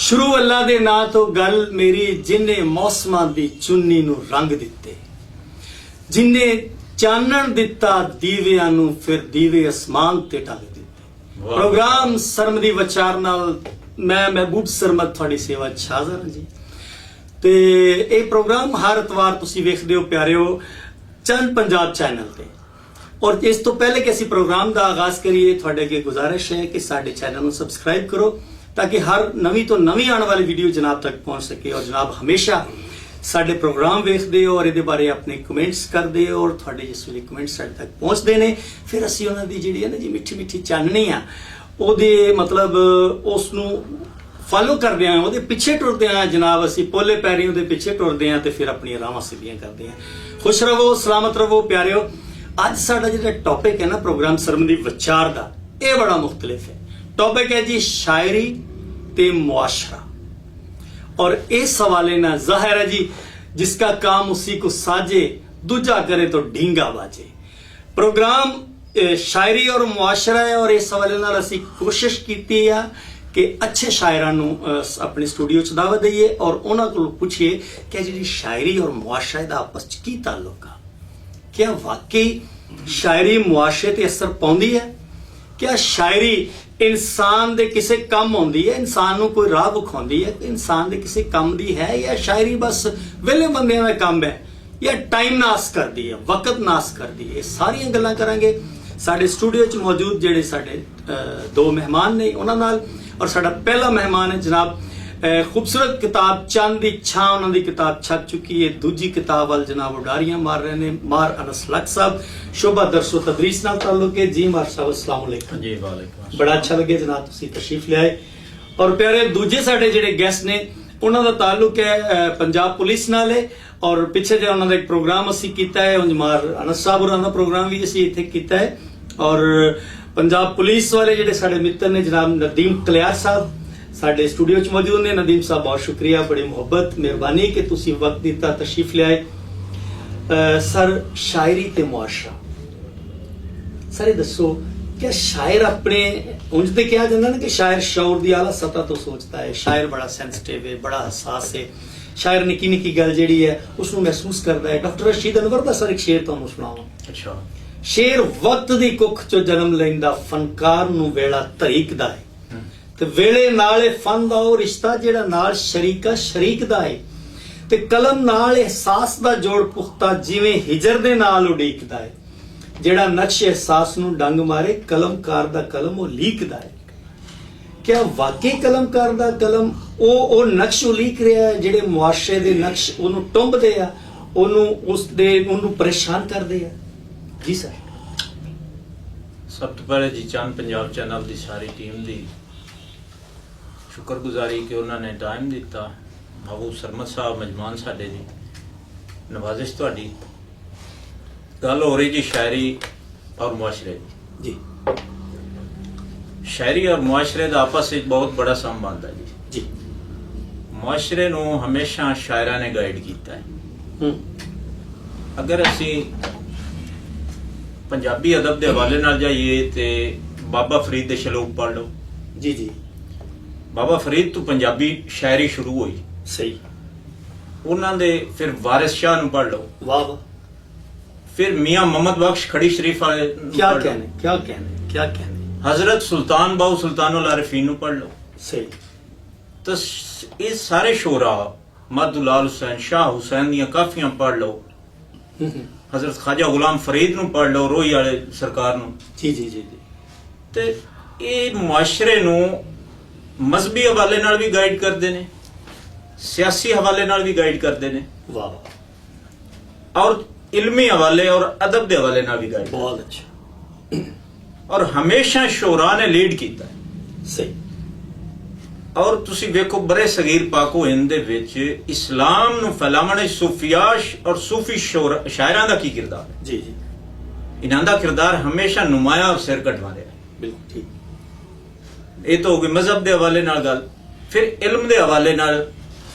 ਸ਼ੁਰੂ ਅੱਲਾ ਦੇ ਨਾਂ ਤੋਂ ਗੱਲ ਮੇਰੀ, ਜਿਨੇ ਮੌਸਮਾਂ ਦੀ ਚੁੰਨੀ ਨੂੰ ਰੰਗ ਦਿੱਤੇ, ਜਿਨੇ ਚਾਨਣ ਦਿੱਤਾ ਦੀਵਿਆਂ ਨੂੰ, ਫਿਰ ਦੀਵੇ ਅਸਮਾਨ ਤੇ ਟੰਗ ਦਿੱਤੇ। ਪ੍ਰੋਗਰਾਮ ਸਰਮਦੀ ਵਿਚਾਰ ਨਾਲ ਮੈਂ ਮਹਿਬੂਬ ਸਰਮਦ ਤੁਹਾਡੀ ਸੇਵਾ 'ਚ ਹਾਜ਼ਰ ਹਾਂ ਜੀ। ਤੇ ਇਹ ਪ੍ਰੋਗਰਾਮ ਹਰ ਇਤਵਾਰ ਤੁਸੀਂ ਵੇਖਦੇ ਹੋ ਪਿਆਰਿਓ ਚੰਨ ਪੰਜਾਬ ਚੈਨਲ ਤੇ। ਔਰ ਇਸ ਤੋਂ ਪਹਿਲੇ ਕਿ ਅਸੀਂ ਪ੍ਰੋਗਰਾਮ ਦਾ ਆਗਾਜ਼ ਕਰੀਏ, ਤੁਹਾਡੇ ਅੱਗੇ ਗੁਜ਼ਾਰਿਸ਼ ਹੈ ਕਿ ਸਾਡੇ ਚੈਨਲ ਨੂੰ ਸਬਸਕ੍ਰਾਈਬ ਕਰੋ ताकि हर नवी तो नवी आने वाली वीडियो जनाब तक पहुंच सके। और जनाब हमेशा साडे प्रोग्राम वेखदे हो और इहदे बारे अपने कमेंट्स करदे हो और तुहाडे जिस वेले कमेंट्स साडे तक पहुंचदे ने, फिर असीं उहनां दी जिहड़ी है ना जी मिठी मिठी चाननी आ ओहदे मतलब उस नूं फॉलो करदे आ, ओहदे पिछे टुरदे आ जनाब, असीं पोले पैरी ओहदे पिछे टुरदे आ ते फिर अपनी राहां सीधियां करदे आ। खुश रवो, सलामत रवो प्यारिओ। अज साडा जिहड़ा टॉपिक है ना प्रोग्राम सरमदी विचार दा, ये बड़ा मुख्तलिफ है। टॉपिक है जी शायरी ते मुआशरा। और इस हवाले ना जाहिर है जी जिसका काम उसी को साजे, दूजा करे तो ढींगा बाजे। प्रोग्राम शायरी और मुआशरा है और इस हवाले नाल असी कोशिश की है कि अच्छे शायरां नूं अपने स्टूडियो च दावत दईए और उन्हां कोलों पुछिए कि जिहड़ी शायरी और मुआशरा दा आपस च की ताल्लुक आ। क्या वाकई शायरी मुआशरे ते असर पाउंदी है? क्या शायरी इंसान दे किसे कम आउंदी है, इंसान नूं कोई राह विखाउंदी है, इंसान दे किसे कम दी है, या शायरी बस वेले बंदियां दा काम है, या टाइम नास करदी है, वक्त नास करदी है? सारियां गल्लां करांगे साडे स्टूडियो च मौजूद जेहड़े साडे दो मेहमान ने उन्हां नाल। और साडा पहला मेहमान है जनाब खूबसूरत किताब चंद दी छां, उन्हां दी किताब छप चुकी है। दूजी किताब वाल जनाब उडारियां मार रहे ने मार अनस लक साहब, शोभा दरसो तदरीस नाल ताल्लुक है जी। मार साहब अस्सलाम वालेकुम जी। वालेकुम, बड़ा अच्छा लगे जनाब तुसीं तशरीफ ले आए। और प्यारे दूजे साडे जेहड़े गेस्ट ने उन्हां दा ताल्लुक है पंजाब पुलिस नाल है और पिछे जे उन्हां दा एक प्रोग्राम असीं कीता है, उंज मार अनस साहब होरां दा प्रोग्राम भी असीं इत्थे कीता है। और पंजाब पुलिस वाले जेहड़े साडे मित्र ने जनाब नदीम कलियार साहब साडे स्टूडियो च मौजूद ने। नदीम साहब बहुत शुक्रिया, बड़ी मुहब्बत मेहरबानी कि तुसीं वक्त दिता, तशरीफ ले आए। सर शायरी ते मुआशरा, सर दसो क्या शायर अपने उंज ते कहा जाता ना कि शायर शौर दी आला सतह तो सोचता है, शायर बड़ा सेंसिटिव है, बड़ा हसास है, शायर निकी निकी गल जिहड़ी है उसनूं महसूस करता है। डॉक्टर रशीद अनवर दा सर एक शेर तुहानूं सुणावां। अच्छा, शेर वक्त दी कुख चो जन्म लैंदा, फनकार नूं वेला धरीकदा है, ते वेले नाल फन दा ओ रिश्ता जिहड़ा नाल शरीका शरीक दा है, ते कलम नाल एहसास दा जोड़ पुख्ता जिवें हिजर दे नाल उडीकदा है, जिहड़ा नक्श एहसास नूं डंग मारे कलमकार दा कलम ओ लीकदा है। क्या वाकई कलमकार दा कलम ओ नक्श उलीक रहा है जिहड़े मुआशरे दे नक्श ओनूं टुंबदे आ, ओनूं उस दे ओनूं परेशान करदे आ? जी सर। सब तो पहले जी चंद पंजाब चैनल दी सारी टीम दी शुक्रगुजारी कि उन्होंने टाइम दिता। महबूब सरमद साहब मेजमान साडे जी, नवाजिश तुहाडी। गल हो रही जी शायरी और मुआशरे जी। शायरी और मुआशरे का आपस में बहुत बड़ा संबंध है जी। मुआशरे नूं हमेशा शायरां ने गाइड किया है। अगर असी पंजाबी अदब के हवाले नाल जाइए तो बाबा फरीद दे शलोक पढ़ लो जी जी। बाबा फरीद तो पंजाबी शायरी शुरू हुई, सही। उन्होंने दे फिर वारिस शाह नूं पढ़ लो, वाह वाह। फिर मियां मोहम्मद बख्श खड़ी शरीफ वाले क्या कहने, क्या कहने, क्या कहने। हजरत सुल्तान बाहू सुल्तानुल आरिफीन नूं पढ़ लो, सही। तो ये सारे शोरा मदुलाल हुसैन, शाह हुसैन दियां काफियां पढ़ लो, हजरत ख्वाजा गुलाम फरीद नूं पढ़ लो, रोही वाले सरकार नूं। जी जी जी जी। ते ये मुआशरे नूं मजहबी हवाले नाल भी गाइड करते हैं, सियासी हवाले नाल भी गाइड करते हैं, वाह। और इल्मी हवाले और अदब के हवाले नाल भी गाइड। बहुत अच्छा। और हमेशा शोरा ने लीड किया है, सही। और तुसी देखो बड़े सगीर पाको हिंद दे विच इस्लाम नूं फैलावण सूफियाश और सूफी शायरां दा की किरदार है? जी जी। इन्हां दा किरदार हमेशा नुमाया और सिर कटवा रहा है। बिल्कुल ठीक। ये तो हो गई मजहब के हवाले नाल गल। फिर इल्म के हवाले नाल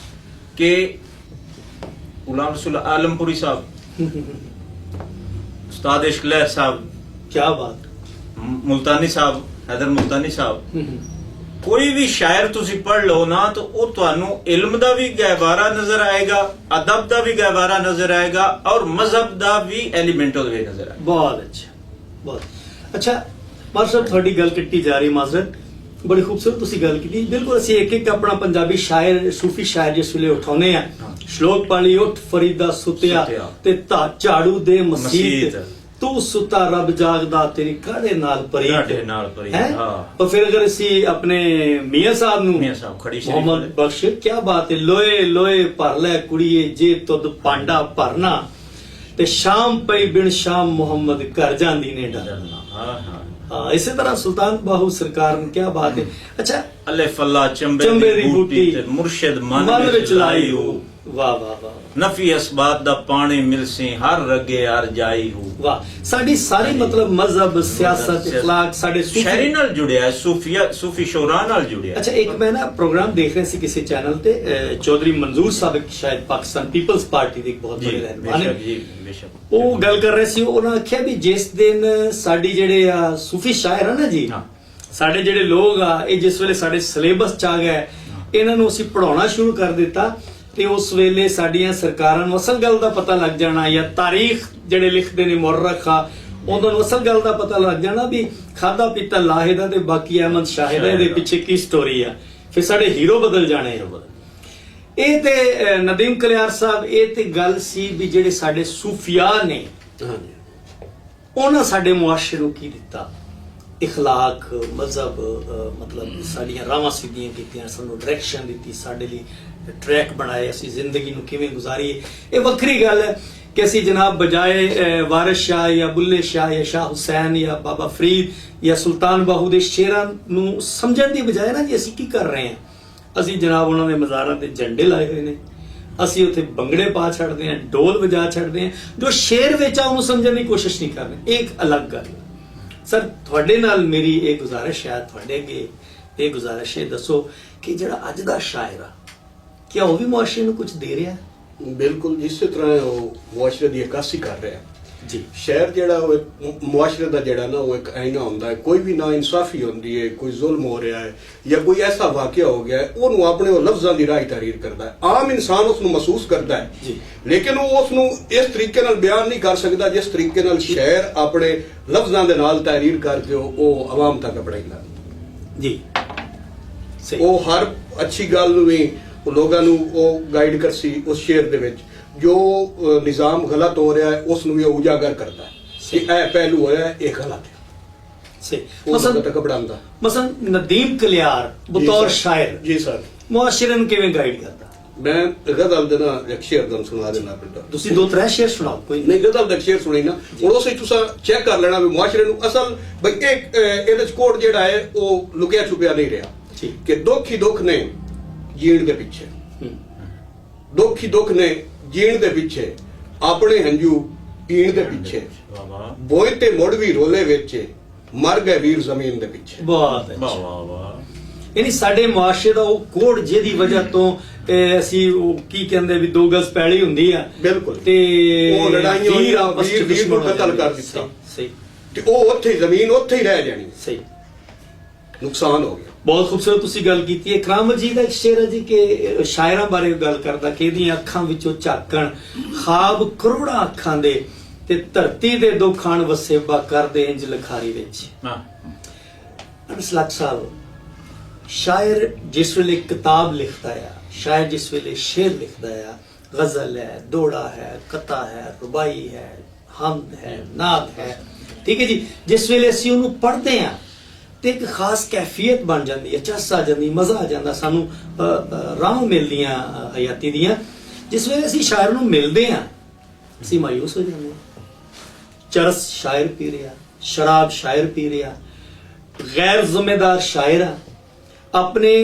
के गुलाम रसूल आलमपुरी साहब, उस्ताद इश्क लहर साहब, क्या बात, मुल्तानी साहब, हैदर मुल्तानी साहब, ਕੋਈ ਵੀ ਸ਼ਾਇਰ ਤੁਸੀਂ ਪੜ੍ਹ ਲਓ ਨਾ ਤਾਂ ਉਹ ਤੁਹਾਨੂੰ ਇਲਮ ਦਾ ਵੀ ਗਹਿਵਾਰਾ ਨਜ਼ਰ ਆਏਗਾ, ਅਦਬ ਦਾ ਵੀ ਗਹਿਵਾਰਾ ਨਜ਼ਰ ਆਏਗਾ ਔਰ ਮਜ਼ਹਬ ਦਾ ਵੀ ਐਲੀਮੈਂਟ ਉਹਦੇ ਵਿੱਚ ਨਜ਼ਰ ਆਏਗਾ। ਬਹੁਤ ਅੱਛਾ, ਬਹੁਤ ਅੱਛਾ। ਮਾਸਟਰ ਸਾਹਿਬ ਤੁਹਾਡੀ ਗੱਲ ਕੱਟੀ ਜਾ ਰਹੀ ਮਾਜ਼ਰਤ, ਬੜੀ ਖੂਬਸੂਰਤ ਤੁਸੀਂ ਗੱਲ ਕੀਤੀ। ਬਿਲਕੁਲ ਅਸੀਂ ਇੱਕ ਇੱਕ ਆਪਣਾ ਪੰਜਾਬੀ ਸ਼ਾਇਰ ਸੂਫੀ ਸ਼ਾਇਰ ਜਿਸ ਵੇਲੇ ਉਠਾਉਨੇ ਆ, ਸ਼ਲੋਕ ਪਾਲੀ ਉੱਠ ਫਰੀਦਾ ਸੁਤਿਆ ਤੇ ਝਾੜੂ ਦੇ ਮਸੀਤ, ਤੂੰ ਸੁੱਤਾ ਰੱਬ ਜਾਗਦਾ ਤੇਰੀ ਕਾਹਦੇ ਨਾਲ ਪਰੀ ਹਾਂ। और फिर अगर ਅਸੀਂ ਆਪਣੇ ਮੀਆਂ ਸਾਹਿਬ ਨੂੰ ਖੜੀ ਮੁਹੰਮਦ ਬਖਸ਼, ਕੀ ਬਾਤ ਹੈ, ਲੋਏ ਲੋਏ ਭਰ ਲੈ ਕੁੜੀਏ ਜੇ ਤੁਧ ਪਾਂਡਾ ਭਰਨਾ, ਤੇ ਸ਼ਾਮ ਪਈ ਬਿਨ ਸ਼ਾਮ ਮੁਹੰਮਦ ਘਰ ਜਾਂਦੀ ਨੇ ਡਰਨਾ। हाँ, इसी तरह सुल्तान बाहू सरकार ने, क्या बात है। अच्छा, अले फल्ला चंबे दी बूटी ते मुर्शिद मन विच लाई हो, वाह वाह वाह, नफी असबात दा पानी मिलसी हर रगे हर जाई हो। वाह, साडी सारी मतलब मजहब सियासत इखलाक साडे शायरी नाल जुड़िया है, सूफी शोरा नाल जुड़िया। अच्छा, एक मैं ना प्रोग्राम देख रहे सी किसी चैनल ते, चौधरी मंजूर साहब शायद पाकिस्तान पीपल्स पार्टी दे एक बहुत बड़े रहनुमा ने, ਉਹ ਗੱਲ ਕਰ ਰਹੇ ਸੀ। ਉਹਨਾਂ ਆਖਿਆ ਵੀ ਜਿਸ ਦਿਨ ਸਾਡੀ ਜਿਹੜੇ ਆ ਸੂਫੀ ਸ਼ਾਇਰ ਆ ਨਾ ਜੀ, ਸਾਡੇ ਜਿਹੜੇ ਲੋਕ ਆ, ਇਹ ਜਿਸ ਵੇਲੇ ਸਾਡੇ ਸਿਲੇਬਸ ਚ ਆ ਗਏ, ਇਹਨਾਂ ਨੂੰ ਅਸੀਂ ਪੜਾਉਣਾ ਸ਼ੁਰੂ ਕਰ ਦਿੱਤਾ, ਤੇ ਉਸ ਵੇਲੇ ਸਾਡੀਆਂ ਸਰਕਾਰਾਂ ਨੂੰ ਅਸਲ ਗੱਲ ਦਾ ਪਤਾ ਲੱਗ ਜਾਣਾ, ਜਾਂ ਤਾਰੀਖ ਜਿਹੜੇ ਲਿਖਦੇ ਨੇ ਮੁਰਖ ਆ, ਉਹਨਾਂ ਨੂੰ ਅਸਲ ਗੱਲ ਦਾ ਪਤਾ ਲੱਗ ਜਾਣਾ ਵੀ ਖਾਦਾ ਪੀਤਾ ਲਾਹਿਦਾ ਤੇ ਬਾਕੀ ਅਹਿਮਦ ਸ਼ਾਹਿਦਾ ਦੇ ਪਿੱਛੇ ਕੀ ਸਟੋਰੀ ਆ, ਫਿਰ ਸਾਡੇ ਹੀਰੋ ਬਦਲ ਜਾਣੇ। ਇਹ ਤੇ ਨਦੀਮ ਕਲਿਆਰ ਸਾਹਿਬ, ਇਹ ਤੇ ਗੱਲ ਸੀ ਵੀ ਜਿਹੜੇ ਸਾਡੇ ਸੂਫੀਆ ਨੇ ਉਹਨਾਂ ਸਾਡੇ ਮੁਆਸ਼ਰੇ ਨੂੰ ਕੀ ਦਿੱਤਾ, ਇਖਲਾਕ, ਮਜ਼ਹਬ, ਮਤਲਬ ਸਾਡੀਆਂ ਰਾਵਾਂ ਸਿੱਧੀਆਂ ਕੀਤੀਆਂ, ਸਾਨੂੰ ਡਾਇਰੈਕਸ਼ਨ ਦਿੱਤੀ, ਸਾਡੇ ਲਈ ਟਰੈਕ ਬਣਾਏ, ਅਸੀਂ ਜ਼ਿੰਦਗੀ ਨੂੰ ਕਿਵੇਂ ਗੁਜ਼ਾਰੀਏ। ਇਹ ਵੱਖਰੀ ਗੱਲ ਹੈ ਕਿ ਅਸੀਂ ਜਨਾਬ ਬਜਾਏ ਵਾਰਿਸ ਸ਼ਾਹ ਜਾਂ ਬੁੱਲੇ ਸ਼ਾਹ ਜਾਂ ਸ਼ਾਹ ਹੁਸੈਨ ਜਾਂ ਬਾਬਾ ਫਰੀਦ ਜਾਂ ਸੁਲਤਾਨ ਬਾਹੂ ਦੇ ਸ਼ੇਰਾਂ ਨੂੰ ਸਮਝਣ ਦੀ ਬਜਾਏ ਨਾ ਜੀ ਅਸੀਂ ਕੀ ਕਰ ਰਹੇ ਹਾਂ, ਅਸੀਂ ਜਨਾਬ ਉਹਨਾਂ ਦੇ ਮਜ਼ਾਰਾਂ ਤੇ ਝੰਡੇ ਲਾਏ ਹੋਏ ਨੇ, ਅਸੀਂ ਉੱਥੇ ਬੰਗੜੇ ਪਾ ਛੱਡਦੇ ਹਾਂ, ਢੋਲ ਵਜਾ ਛੱਡਦੇ ਹਾਂ, ਜੋ ਸ਼ੇਰ ਵਿੱਚ ਆ ਉਹਨੂੰ ਸਮਝਣ ਦੀ ਕੋਸ਼ਿਸ਼ ਨਹੀਂ ਕਰਦੇ। ਇਹ ਇੱਕ ਅਲੱਗ ਗੱਲ ਹੈ। ਸਰ ਤੁਹਾਡੇ ਨਾਲ ਮੇਰੀ ਇਹ ਗੁਜ਼ਾਰਿਸ਼ ਹੈ, ਤੁਹਾਡੇ ਅੱਗੇ ਇਹ ਗੁਜ਼ਾਰਿਸ਼ ਹੈ, ਦੱਸੋ ਕਿ ਜਿਹੜਾ ਅੱਜ ਦਾ ਸ਼ਾਇਰ ਆ, क्या ਉਹ ਵੀ ਮੁਆਸ਼ਰੇ ਨੂੰ ਕੁਝ ਦੇ ਰਿਹਾ? ਬਿਲਕੁਲ ਇਸੇ ਤਰ੍ਹਾਂ ਉਹ ਮੁਆਸ਼ਰੇ ਦੀ ਅਕਾਸੀ ਕਰ ਰਿਹਾ ਜੀ। ਸ਼ਹਿਰ ਜਿਹੜਾ ਉਹ ਮੁਆਸ਼ਰੇ ਦਾ ਜਿਹੜਾ ਨਾ ਉਹ ਇੱਕ ਆਇਨਾ ਹੁੰਦਾ ਹੈ, ਕੋਈ ਵੀ ਨਾ ਇਨਸਾਫੀ ਹੁੰਦੀ ਹੈ, ਕੋਈ ਜ਼ੁਲਮ ਹੋ ਰਿਹਾ ਹੈ ਜਾਂ ਕੋਈ ਐਸਾ ਵਾਕਿਆ ਹੋ ਗਿਆ ਹੈ, ਉਹਨੂੰ ਆਪਣੇ ਉਹ ਲਫ਼ਜ਼ਾਂ ਦੀ ਰਾਹੀਂ ਤਹਰੀਰ ਕਰਦਾ ਹੈ। ਆਮ ਇਨਸਾਨ ਉਸ ਨੂੰ ਮਹਿਸੂਸ ਕਰਦਾ ਹੈ ਜੀ, ਲੇਕਿਨ ਉਹ ਉਸ ਨੂੰ ਇਸ ਤਰੀਕੇ ਨਾਲ ਬਿਆਨ ਨਹੀਂ ਕਰ ਸਕਦਾ ਜਿਸ ਤਰੀਕੇ ਨਾਲ ਸ਼ਾਇਰ ਆਪਣੇ ਲਫ਼ਜ਼ਾਂ ਦੇ ਨਾਲ ਤਹਰੀਰ ਕਰਕੇ ਉਹ ਆਵਾਮ ਤੱਕ ਪੜਾਈਦਾ ਜੀ। ਉਹ ਹਰ ਅੱਛੀ ਗੱਲ ਨੂੰ ਵੀ ਉਹ ਲੋਕਾਂ ਨੂੰ ਉਹ ਗਾਈਡ ਕਰਸੀ ਉਸ ਸ਼ੇਰ ਦੇ ਵਿੱਚ, ਜੋ ਨਿਜ਼ਾਮ ਗਲਤ ਹੋ ਰਿਹਾ ਹੈ ਉਸ ਨੂੰ ਵੀ ਉਹ ਉਜਾਗਰ ਕਰਦਾ ਹੈ ਕਿ ਇਹ ਪਹਿਲੂ ਹੋਇਆ ਹੈ, ਇਹ ਗਲਤ ਹੈ। ਸਹੀ। ਮਸਲਨ ਨਦੀਮ ਕਲਿਆਰ ਬਤੌਰ ਸ਼ਾਇਰ ਜੀ ਸਰ ਮੁਆਸ਼ਰੇ ਨੂੰ ਕਿਵੇਂ ਗਾਈਡ ਕਰਦਾ? ਮੈਂ ਗਜ਼ਲ ਦੇ ਨਾ ਇੱਕ ਸ਼ੇਰ ਤੁਹਾਨੂੰ ਸੁਣਾ ਦੇਣਾ ਪਿੰਡਾ। ਤੁਸੀਂ ਦੋ ਤਰ੍ਹਾਂ ਸ਼ੇਰ ਸੁਣਾਓ। ਕੋਈ ਨਹੀਂ, ਗਜ਼ਲ ਦਾ ਸ਼ੇਰ ਸੁਣੀ ਨਾ, ਹੁਣ ਉਸੇ ਤੁਸੀਂ ਚੈੱਕ ਕਰ ਲੈਣਾ ਵੀ ਮੁਆਸ਼ਰੇ ਨੂੰ ਅਸਲ ਬਈ ਇਹਦੇ ਚ ਕੋਡ ਜਿਹੜਾ ਹੈ ਉਹ ਲੁਕਿਆ ਛੁਪਿਆ ਨਹੀਂ ਰਿਹਾ ਕਿ ਦੁੱਖ ਹੀ ਦੁੱਖ ਨੇ ਜੀਣ ਦੇ ਪਿੱਛੇ, ਦੁੱਖ ਹੀ ਦੁੱਖ ਨੇ ਜੀਣ ਦੇ ਪਿੱਛੇ, ਆਪਣੇ ਹੰਝੂ ਪੀਣ ਦੇ ਪਿੱਛੇ, ਬੋਏ ਤੇ ਮੁੜ ਵੀ ਰੋਲੇ ਵਿੱਚ ਮਰ ਗਏ ਵੀਰ ਜ਼ਮੀਨ ਦੇ ਪਿੱਛੇ। ਬਹੁਤ ਵਾਹ ਵਾਹ ਵਾਹ। ਯਾਨੀ ਸਾਡੇ ਮੁਆਸ਼ਰੇ ਦਾ ਉਹ ਕੋਡ ਜਿਹਦੀ ਵਜ੍ਹਾ ਤੋਂ ਅਸੀਂ ਉਹ ਕੀ ਕਹਿੰਦੇ ਵੀ ਦੋ ਗਜ਼ ਪੈਲੀ ਹੁੰਦੀ ਆ, ਬਿਲਕੁਲ, ਤੇ ਉਹ ਲੜਾਈਆਂ ਵੀਰ ਨੂੰ ਕਤਲ ਕਰ ਦਿੱਤਾ, ਸਹੀ, ਤੇ ਉਹ ਉੱਥੇ ਜ਼ਮੀਨ ਉੱਥੇ ਹੀ ਰਹਿ ਜਾਣੀ, ਸਹੀ, ਨੁਕਸਾਨ ਹੋ ਗਿਆ। ਬਹੁਤ ਖੂਬਸੂਰਤ ਤੁਸੀਂ ਗੱਲ ਕੀਤੀ ਹੈ। ਇਕਰਾਮ ਮਜੀਦ ਦਾ ਇੱਕ ਸ਼ੇਰ ਹੈ ਜੀ ਕਿ ਸ਼ਾਇਰਾਂ ਬਾਰੇ ਗੱਲ ਕਰਦਾ ਕਿ ਇਹਦੀਆਂ ਅੱਖਾਂ ਵਿੱਚੋਂ ਝਾਕਣ ਖਾਬ ਕਰੋੜਾਂ ਅੱਖਾਂ ਦੇ, ਤੇ ਧਰਤੀ ਦੇ ਦੋ ਖਾਨ ਵਸੇਬਾ ਕਰਦੇ ਇੰਜ ਲਖਾਰੀ ਵਿੱਚ। ਅਨਸ ਲੱਖ ਸਾਹਿਬ, ਸ਼ਾਇਰ ਜਿਸ ਵੇਲੇ ਕਿਤਾਬ ਲਿਖਦਾ ਆ, ਸ਼ਾਇਰ ਜਿਸ ਵੇਲੇ ਸ਼ੇਰ ਲਿਖਦਾ ਆ, ਗਜ਼ਲ ਹੈ, ਦੋੜਾ ਹੈ, ਕਤਾ ਹੈ, ਰੁਬਾਈ ਹੈ, ਹਮਦ ਹੈ, ਨਾਤ ਹੈ, ਠੀਕ ਹੈ ਜੀ, ਜਿਸ ਵੇਲੇ ਅਸੀਂ ਉਹਨੂੰ ਪੜ੍ਹਦੇ ਆ ਤੇ ਇੱਕ ਖਾਸ ਕੈਫੀਅਤ ਬਣ ਜਾਂਦੀ ਹੈ, ਚੱਸ ਆ ਜਾਂਦੀ, ਮਜ਼ਾ ਆ ਜਾਂਦਾ, ਸਾਨੂੰ ਰਾਹਾਂ ਮਿਲਦੀਆਂ ਹਯਾਤੀ ਦੀਆਂ। ਜਿਸ ਵੇਲੇ ਅਸੀਂ ਸ਼ਾਇਰ ਨੂੰ ਮਿਲਦੇ ਆ ਅਸੀਂ ਮਾਯੂਸ ਹੋ ਜਾਂਦੇ ਹਾਂ। ਚਰਸ ਸ਼ਾਇਰ ਪੀ ਰਿਹਾ, ਸ਼ਰਾਬ ਸ਼ਾਇਰ ਪੀ ਰਿਹਾ, ਗੈਰ ਜ਼ਿੰਮੇਦਾਰ ਸ਼ਾਇਰ ਆ, ਆਪਣੇ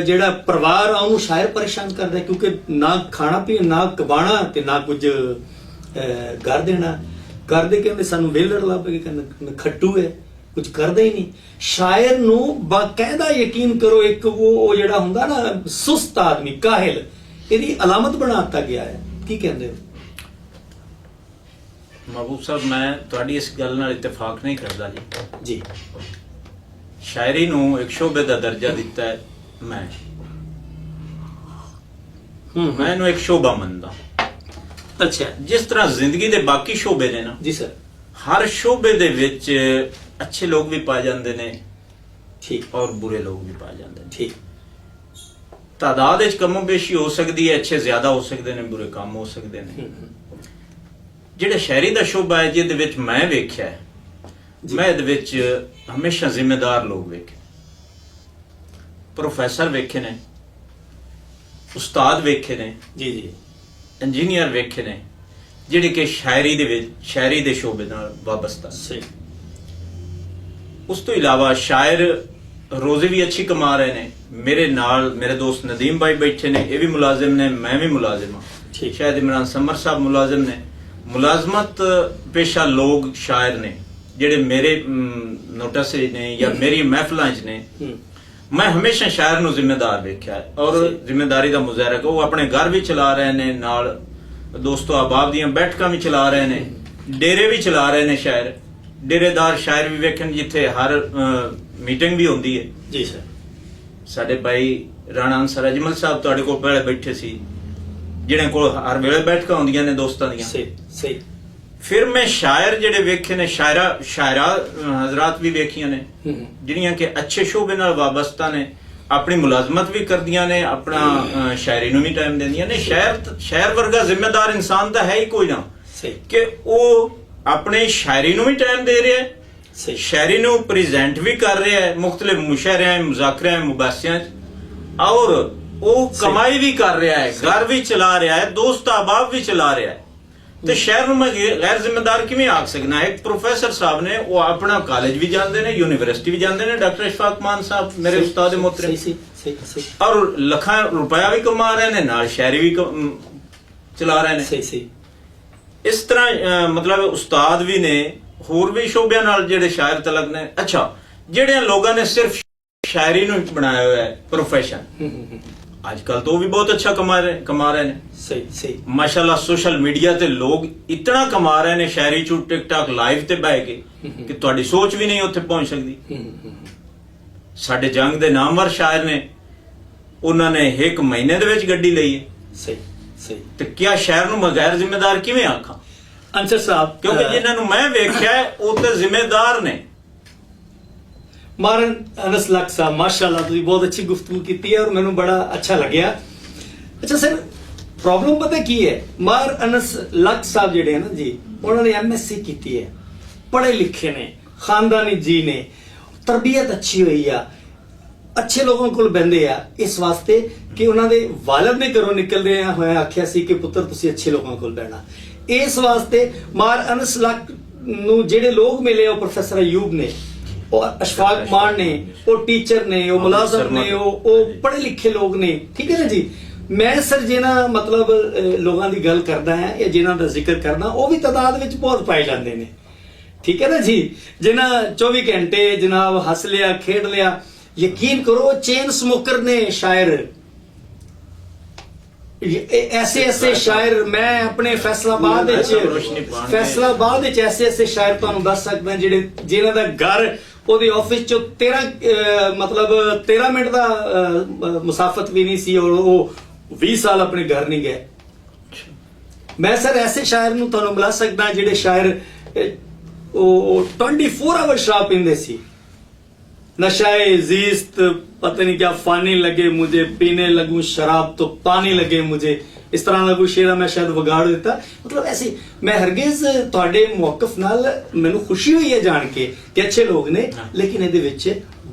ਜਿਹੜਾ ਪਰਿਵਾਰ ਆ ਉਹਨੂੰ ਸ਼ਾਇਰ ਪਰੇਸ਼ਾਨ ਕਰਦਾ, ਕਿਉਂਕਿ ਨਾ ਖਾਣਾ ਪੀਣਾ, ਨਾ ਕਬਾਣਾ ਤੇ ਨਾ ਕੁਝ ਕਰ ਦੇਣਾ। ਕਰਦੇ ਕਹਿੰਦੇ ਸਾਨੂੰ ਵੇਲੜ ਲੱਭ ਕੇ ਕਹਿੰਦੇ ਖੱਟੂ ਹੈ, ਕੁਝ ਕਰਦਾ ਹੀ ਨਹੀਂ। ਸ਼ਾਇਰ ਨੂੰ ਬਾਕਾਇਦਾ ਯਕੀਨ ਕਰੋ, ਇੱਕ ਉਹ ਜਿਹੜਾ ਹੁੰਦਾ ਨਾ ਸੁਸਤ ਆਦਮੀ, ਕਾਹਿਲ, ਇਹਦੀ ਅਲਾਮਤ ਬਣਾ ਦਿੱਤਾ ਗਿਆ ਹੈ। ਕੀ ਕਹਿੰਦੇ ਹੋ ਮਹਬੂਬ ਸਾਹਿਬ? ਮੈਂ ਤੁਹਾਡੀ ਇਸ ਗੱਲ ਨਾਲ ਇਤਫਾਕ ਨਹੀਂ ਕਰਦਾ ਜੀ। ਸ਼ਾਇਰੀ ਨੂੰ ਇੱਕ ਸ਼ੋਬੇ ਦਾ ਦਰਜਾ ਦਿੱਤਾ ਹੈ ਮੈਂ ਇਹਨੂੰ ਇੱਕ ਸ਼ੋਭਾ ਮੰਨਦਾ। ਅੱਛਾ ਜਿਸ ਤਰ੍ਹਾਂ ਜ਼ਿੰਦਗੀ ਦੇ ਬਾਕੀ ਸ਼ੋਬੇ ਨੇ ਨਾ ਜੀ ਸਰ, ਹਰ ਸ਼ੋਬੇ ਦੇ ਵਿੱਚ ਅੱਛੇ ਲੋਕ ਵੀ ਪਾਏ ਜਾਂਦੇ ਨੇ ਠੀਕ ਔਰ ਬੁਰੇ ਲੋਕ ਵੀ ਪਾਏ ਜਾਂਦੇ ਨੇ। ਠੀਕ ਤਾਦਾਦ ਵਿੱਚ ਕਮੋ ਬੇਸ਼ੀ ਹੋ ਸਕਦੀ ਹੈ, ਅੱਛੇ ਜ਼ਿਆਦਾ ਹੋ ਸਕਦੇ ਨੇ, ਬੁਰੇ ਕਮ ਹੋ ਸਕਦੇ ਨੇ। ਜਿਹੜਾ ਸ਼ਾਇਰੀ ਦਾ ਸ਼ੋਭਾ ਹੈ ਜਿਹਦੇ ਵਿੱਚ ਮੈਂ ਵੇਖਿਆ ਹੈ, ਮੈਂ ਇਹਦੇ ਵਿੱਚ ਹਮੇਸ਼ਾ ਜ਼ਿੰਮੇਦਾਰ ਲੋਕ ਵੇਖੇ, ਪ੍ਰੋਫੈਸਰ ਵੇਖੇ ਨੇ, ਉਸਤਾਦ ਵੇਖੇ ਨੇ, ਜੀ ਜੀ ਇੰਜੀਨੀਅਰ ਵੇਖੇ ਨੇ, ਜਿਹੜੇ ਕਿ ਸ਼ਾਇਰੀ ਦੇ ਵਿੱਚ ਸ਼ਾਇਰੀ ਦੇ ਸ਼ੋਬੇ ਨਾਲ ਵਾਬਸਤਾ। ਸਹੀ। ਉਸ ਤੋਂ ਇਲਾਵਾ ਸ਼ਾਇਰ ਰੋਜ਼ੇ ਵੀ ਅੱਛੀ ਕਮਾ ਰਹੇ ਨੇ। ਮੇਰੇ ਨਾਲ ਮੇਰੇ ਦੋਸਤ ਨਦੀਮ ਭਾਈ ਬੈਠੇ ਨੇ, ਇਹ ਵੀ ਮੁਲਾਜ਼ਮ ਨੇ, ਮੈਂ ਵੀ ਮੁਲਾਜ਼ਮ ਹਾਂ। ਠੀਕ। ਸ਼ਾਇਦ ਇਮਰਾਨ ਸਮਰ ਸਾਹਿਬ ਮੁਲਾਜ਼ਮ ਨੇ। ਮੁਲਾਜ਼ਮਤ ਪੇਸ਼ਾ ਲੋਕ ਸ਼ਾਇਰ ਨੇ ਜਿਹੜੇ ਮੇਰੇ ਨੋਟਿਸ ਨੇ ਜਾਂ ਮੇਰੀ ਮਹਿਫਲਾਂ 'ਚ ਨੇ। ਮੈਂ ਹਮੇਸ਼ਾ ਸ਼ਾਇਰ ਨੂੰ ਜ਼ਿੰਮੇਦਾਰ ਵੇਖਿਆ ਔਰ ਜ਼ਿੰਮੇਦਾਰੀ ਦਾ ਮੁਜ਼ਾਹਰਾ ਉਹ ਆਪਣੇ ਘਰ ਵੀ ਚਲਾ ਰਹੇ ਨੇ, ਨਾਲ ਦੋਸਤੋ ਅਹਿਬਾਬ ਦੀਆਂ ਬੈਠਕਾਂ ਵੀ ਚਲਾ ਰਹੇ ਨੇ, ਡੇਰੇ ਵੀ ਚਲਾ ਰਹੇ ਨੇ। ਸ਼ਾਇਰ ਡੇਰੇਦਾਰ ਸ਼ਾਇਰ ਵੀ ਵੇਖਣ ਜਿੱਥੇ ਹਰ ਮੀਟਿੰਗ ਵੀ ਹੁੰਦੀ ਹੈ। ਜੀ ਸਰ। ਸਾਡੇ ਭਾਈ ਰਾਣਾ ਅੰਸਰ ਅਜਮਲ ਸਾਹਿਬ ਤੁਹਾਡੇ ਕੋਲ ਪਹਿਲੇ ਬੈਠੇ ਸੀ, ਜਿਹੜੇ ਕੋਲ ਹਰ ਵੇਲੇ ਬੈਠਕਾਂ ਹੁੰਦੀਆਂ ਨੇ ਦੋਸਤਾਂ ਦੀਆਂ। ਸਹੀ ਸਹੀ। ਫਿਰ ਮੈਂ ਸ਼ਾਇਰ ਜਿਹੜੇ ਵੇਖੇ ਨੇ, ਸ਼ਾਇਰਾ ਹਜ਼ਰਾਤ ਵੀ ਵੇਖੀਆਂ ਨੇ ਜਿਹੜੀਆਂ ਕਿ ਅੱਛੇ ਸ਼ੋਬੇ ਨਾਲ ਵਾਬਸਤਾ ਨੇ, ਆਪਣੀ ਮੁਲਾਜ਼ਮਤ ਵੀ ਕਰਦੀਆਂ ਨੇ, ਆਪਣਾ ਸ਼ਾਇਰੀ ਨੂੰ ਵੀ ਟਾਈਮ ਦਿੰਦੀਆਂ ਨੇ। ਸ਼ਾਇਰ ਵਰਗਾ ਜ਼ਿੰਮੇਦਾਰ ਇਨਸਾਨ ਤਾਂ ਹੈ ਹੀ ਕੋਈ ਨਾ ਕਿ ਉਹ ਆਪਣੇ ਸ਼ਾਇਰੀ ਨੂੰ ਵੀ ਟਾਈਮ ਦੇ ਰਿਹਾ ਹੈ, ਸ਼ਾਇਰੀ ਨੂੰ ਪ੍ਰੈਜ਼ੈਂਟ ਵੀ ਕਰ ਰਿਹਾ ਹੈ ਮੁਖਤਲਿਫ ਮੁਸ਼ਾਇਰਿਆਂ, ਮੁਜ਼ਾਕਰਿਆਂ, ਮੁਬਾਸਿਆਂ 'ਚ, ਔਰ ਉਹ ਕਮਾਈ ਵੀ ਕਰ ਰਿਹਾ ਹੈ, ਘਰ ਵੀ ਚਲਾ ਰਿਹਾ ਹੈ, ਦੋਸਤ ਅਹਿਬਾਬ ਵੀ ਚਲਾ ਰਿਹਾ ਹੈ। ਤੇ ਸ਼ਹਿਰ ਨੂੰ ਮੈਂ ਗੈਰ ਜ਼ਿੰਮੇਦਾਰ ਕਿਵੇਂ ਆਖ ਸਕਦਾ? ਇੱਕ ਪ੍ਰੋਫੈਸਰ ਸਾਹਿਬ ਨੇ, ਉਹ ਆਪਣਾ ਕਾਲਜ ਵੀ ਜਾਂਦੇ ਨੇ, ਯੂਨੀਵਰਸਿਟੀ ਵੀ ਜਾਂਦੇ ਨੇ, ਡਾਕਟਰ ਇਸ਼ਫਾਕ ਮਾਨ ਸਾਹਿਬ ਮੇਰੇ ਉਸਤਾਦ ਮੁਹਤਰਮ, ਔਰ ਲੱਖਾਂ ਰੁਪਇਆ ਵੀ ਕਮਾ ਰਹੇ ਨੇ, ਨਾਲ ਸ਼ਾਇਰੀ ਵੀ ਚਲਾ ਰਹੇ ਨੇ। ਇਸ ਤਰ੍ਹਾਂ ਮਤਲਬ ਉਸਤਾਦ ਵੀ ਨੇ, ਹੋਰ ਵੀ ਸ਼ੋਬਿਆਂ ਨਾਲ ਜਿਹੜੇ ਸ਼ਾਇਰ ਤਲਕ ਨੇ। ਅੱਛਾ, ਜਿਹੜੇ ਲੋਕਾਂ ਨੇ ਸਿਰਫ ਸ਼ਾਇਰੀ ਨੂੰ ਬਣਾਇਆ ਹੋਇਆ ਹੈ ਪ੍ਰੋਫੈਸ਼ਨ, ਅੱਜ ਕੱਲ तो भी बहुत अच्छा कमा रहे ने। सही सही माशाल्लाह सोशल मीडिया ते लोग इतना कमा रहे ने शायरी चू टिकटॉक लाइव ते बह के कि तुहाडी सोच भी नहीं उत्थे पहुंच सकदी। साडे जंग दे नामवर शायर ने, उन्होंने एक महीने दे विच गड्डी लई है। सही सही। ते क्या शायर नूं मैं गैर जिम्मेदार किवें आखां? अंसर साहब, क्योंकि जिन्हां नूं मैं वेख्या है ਉਹ ਤੇ ਜ਼ਿੰਮੇਦਾਰ ਨੇ। ਮਾਰਨ ਅਨਸ ਲੱਖ ਸਾਹਿਬ, ਮਾਸ਼ਾਅੱਲਾ ਤੁਸੀਂ ਬਹੁਤ ਅੱਛੀ ਗੁਫ਼ਤਗੂ ਕੀਤੀ ਹੈ ਔਰ ਮੈਨੂੰ ਬੜਾ ਅੱਛਾ ਲੱਗਿਆ। ਅੱਛਾ ਸਰ, ਪ੍ਰੋਬਲਮ ਪਤਾ ਕੀ ਹੈ? ਮਾਰ ਅਨਸ ਲੱਖ ਸਾਹਿਬ ਜਿਹੜੇ ਹਨ ਜੀ, ਉਹਨਾਂ ਨੇ MSc ਕੀਤੀ ਹੈ, ਪੜ੍ਹੇ ਲਿਖੇ ਨੇ, ਖਾਨਦਾਨੀ ਜੀ ਨੇ, ਤਰਬੀਅਤ ਅੱਛੀ ਹੋਈ ਆ, ਅੱਛੇ ਲੋਕਾਂ ਕੋਲ ਬਹਿੰਦੇ ਆ, ਇਸ ਵਾਸਤੇ ਕਿ ਉਹਨਾਂ ਦੇ ਵਾਲਿਦ ਨੇ ਘਰੋਂ ਨਿਕਲਦੇ ਹੋਇਆ ਆਖਿਆ ਸੀ ਕਿ ਪੁੱਤਰ ਤੁਸੀਂ ਅੱਛੇ ਲੋਕਾਂ ਕੋਲ ਬਹਿਣਾ। ਇਸ ਵਾਸਤੇ ਮਾਰ ਅਨਸ ਲੱਖ ਨੂੰ ਜਿਹੜੇ ਲੋਕ ਮਿਲੇ, ਉਹ ਪ੍ਰੋਫੈਸਰ ਅਯੂਬ ਨੇ, ਉਹ ਅਸ਼ਫਾਕ ਮਾਨ ਨੇ, ਉਹ ਟੀਚਰ ਨੇ, ਉਹ ਮੁਲਾਜ਼ਮ ਨੇ, ਉਹ ਪੜ੍ਹੇ ਲਿਖੇ ਲੋਕ ਨੇ। ਠੀਕ ਹੈ ਨਾ ਜੀ। ਮੈਂ ਸਰ ਜਿਹਨਾਂ ਮਤਲਬ ਲੋਕਾਂ ਦੀ ਗੱਲ ਕਰਦਾ ਹਾਂ ਜਾਂ ਜਿਨ੍ਹਾਂ ਦਾ ਜ਼ਿਕਰ ਕਰਦਾ, ਉਹ ਵੀ ਤਾਦਾਦ ਵਿੱਚ ਬਹੁਤ ਪਾਏ ਜਾਂਦੇ ਨੇ। ਠੀਕ ਹੈ ਨਾ ਜੀ। ਜਿਨ੍ਹਾਂ 24 ਘੰਟੇ ਜਨਾਬ ਹੱਸ ਲਿਆ, ਖੇਡ ਲਿਆ, ਯਕੀਨ ਕਰੋ ਚੇਨ ਸਮੋਕਰ ਨੇ ਸ਼ਾਇਰ, ऐसे शायर मैं अपने फैसलाबाद ऐसे शायर ਤੁਹਾਨੂੰ ਦੱਸ ਸਕਦਾ ਜਿਹੜੇ ਜਿਨ੍ਹਾਂ ਦਾ ਘਰ ਉਹਦੇ ਆਫਿਸ ਚੋਂ 13 ਮਿੰਟ ਦਾ ਮੁਸਾਫਤ ਵੀ ਨਹੀਂ ਸੀ ਔਰ ਉਹ 20 ਸਾਲ ਆਪਣੇ ਘਰ ਨਹੀਂ ਗਏ। ਮੈਂ ਸਰ ਐਸੇ ਸ਼ਾਇਰ ਨੂੰ ਤੁਹਾਨੂੰ ਮਿਲਾ ਸਕਦਾ ਜਿਹੜੇ ਸ਼ਾਇਰ ਉਹ 24 ਆਵਰ ਸ਼ਰਾਬ ਪੀਂਦੇ ਸੀ। नशाए जीस्त पता नहीं क्या फानी लगे मुझे, पीने लगूं शराब तो पानी लगे मुझे, इस तरह का कोई शेरा मैं शायद वगाड़ देता। मतलब ऐसे मैं हरगिज तुहाडे मौकफ नाल मैनू खुशी हुई है जान के कि अच्छे लोग ने, लेकिन ਇਹਦੇ ਵਿੱਚ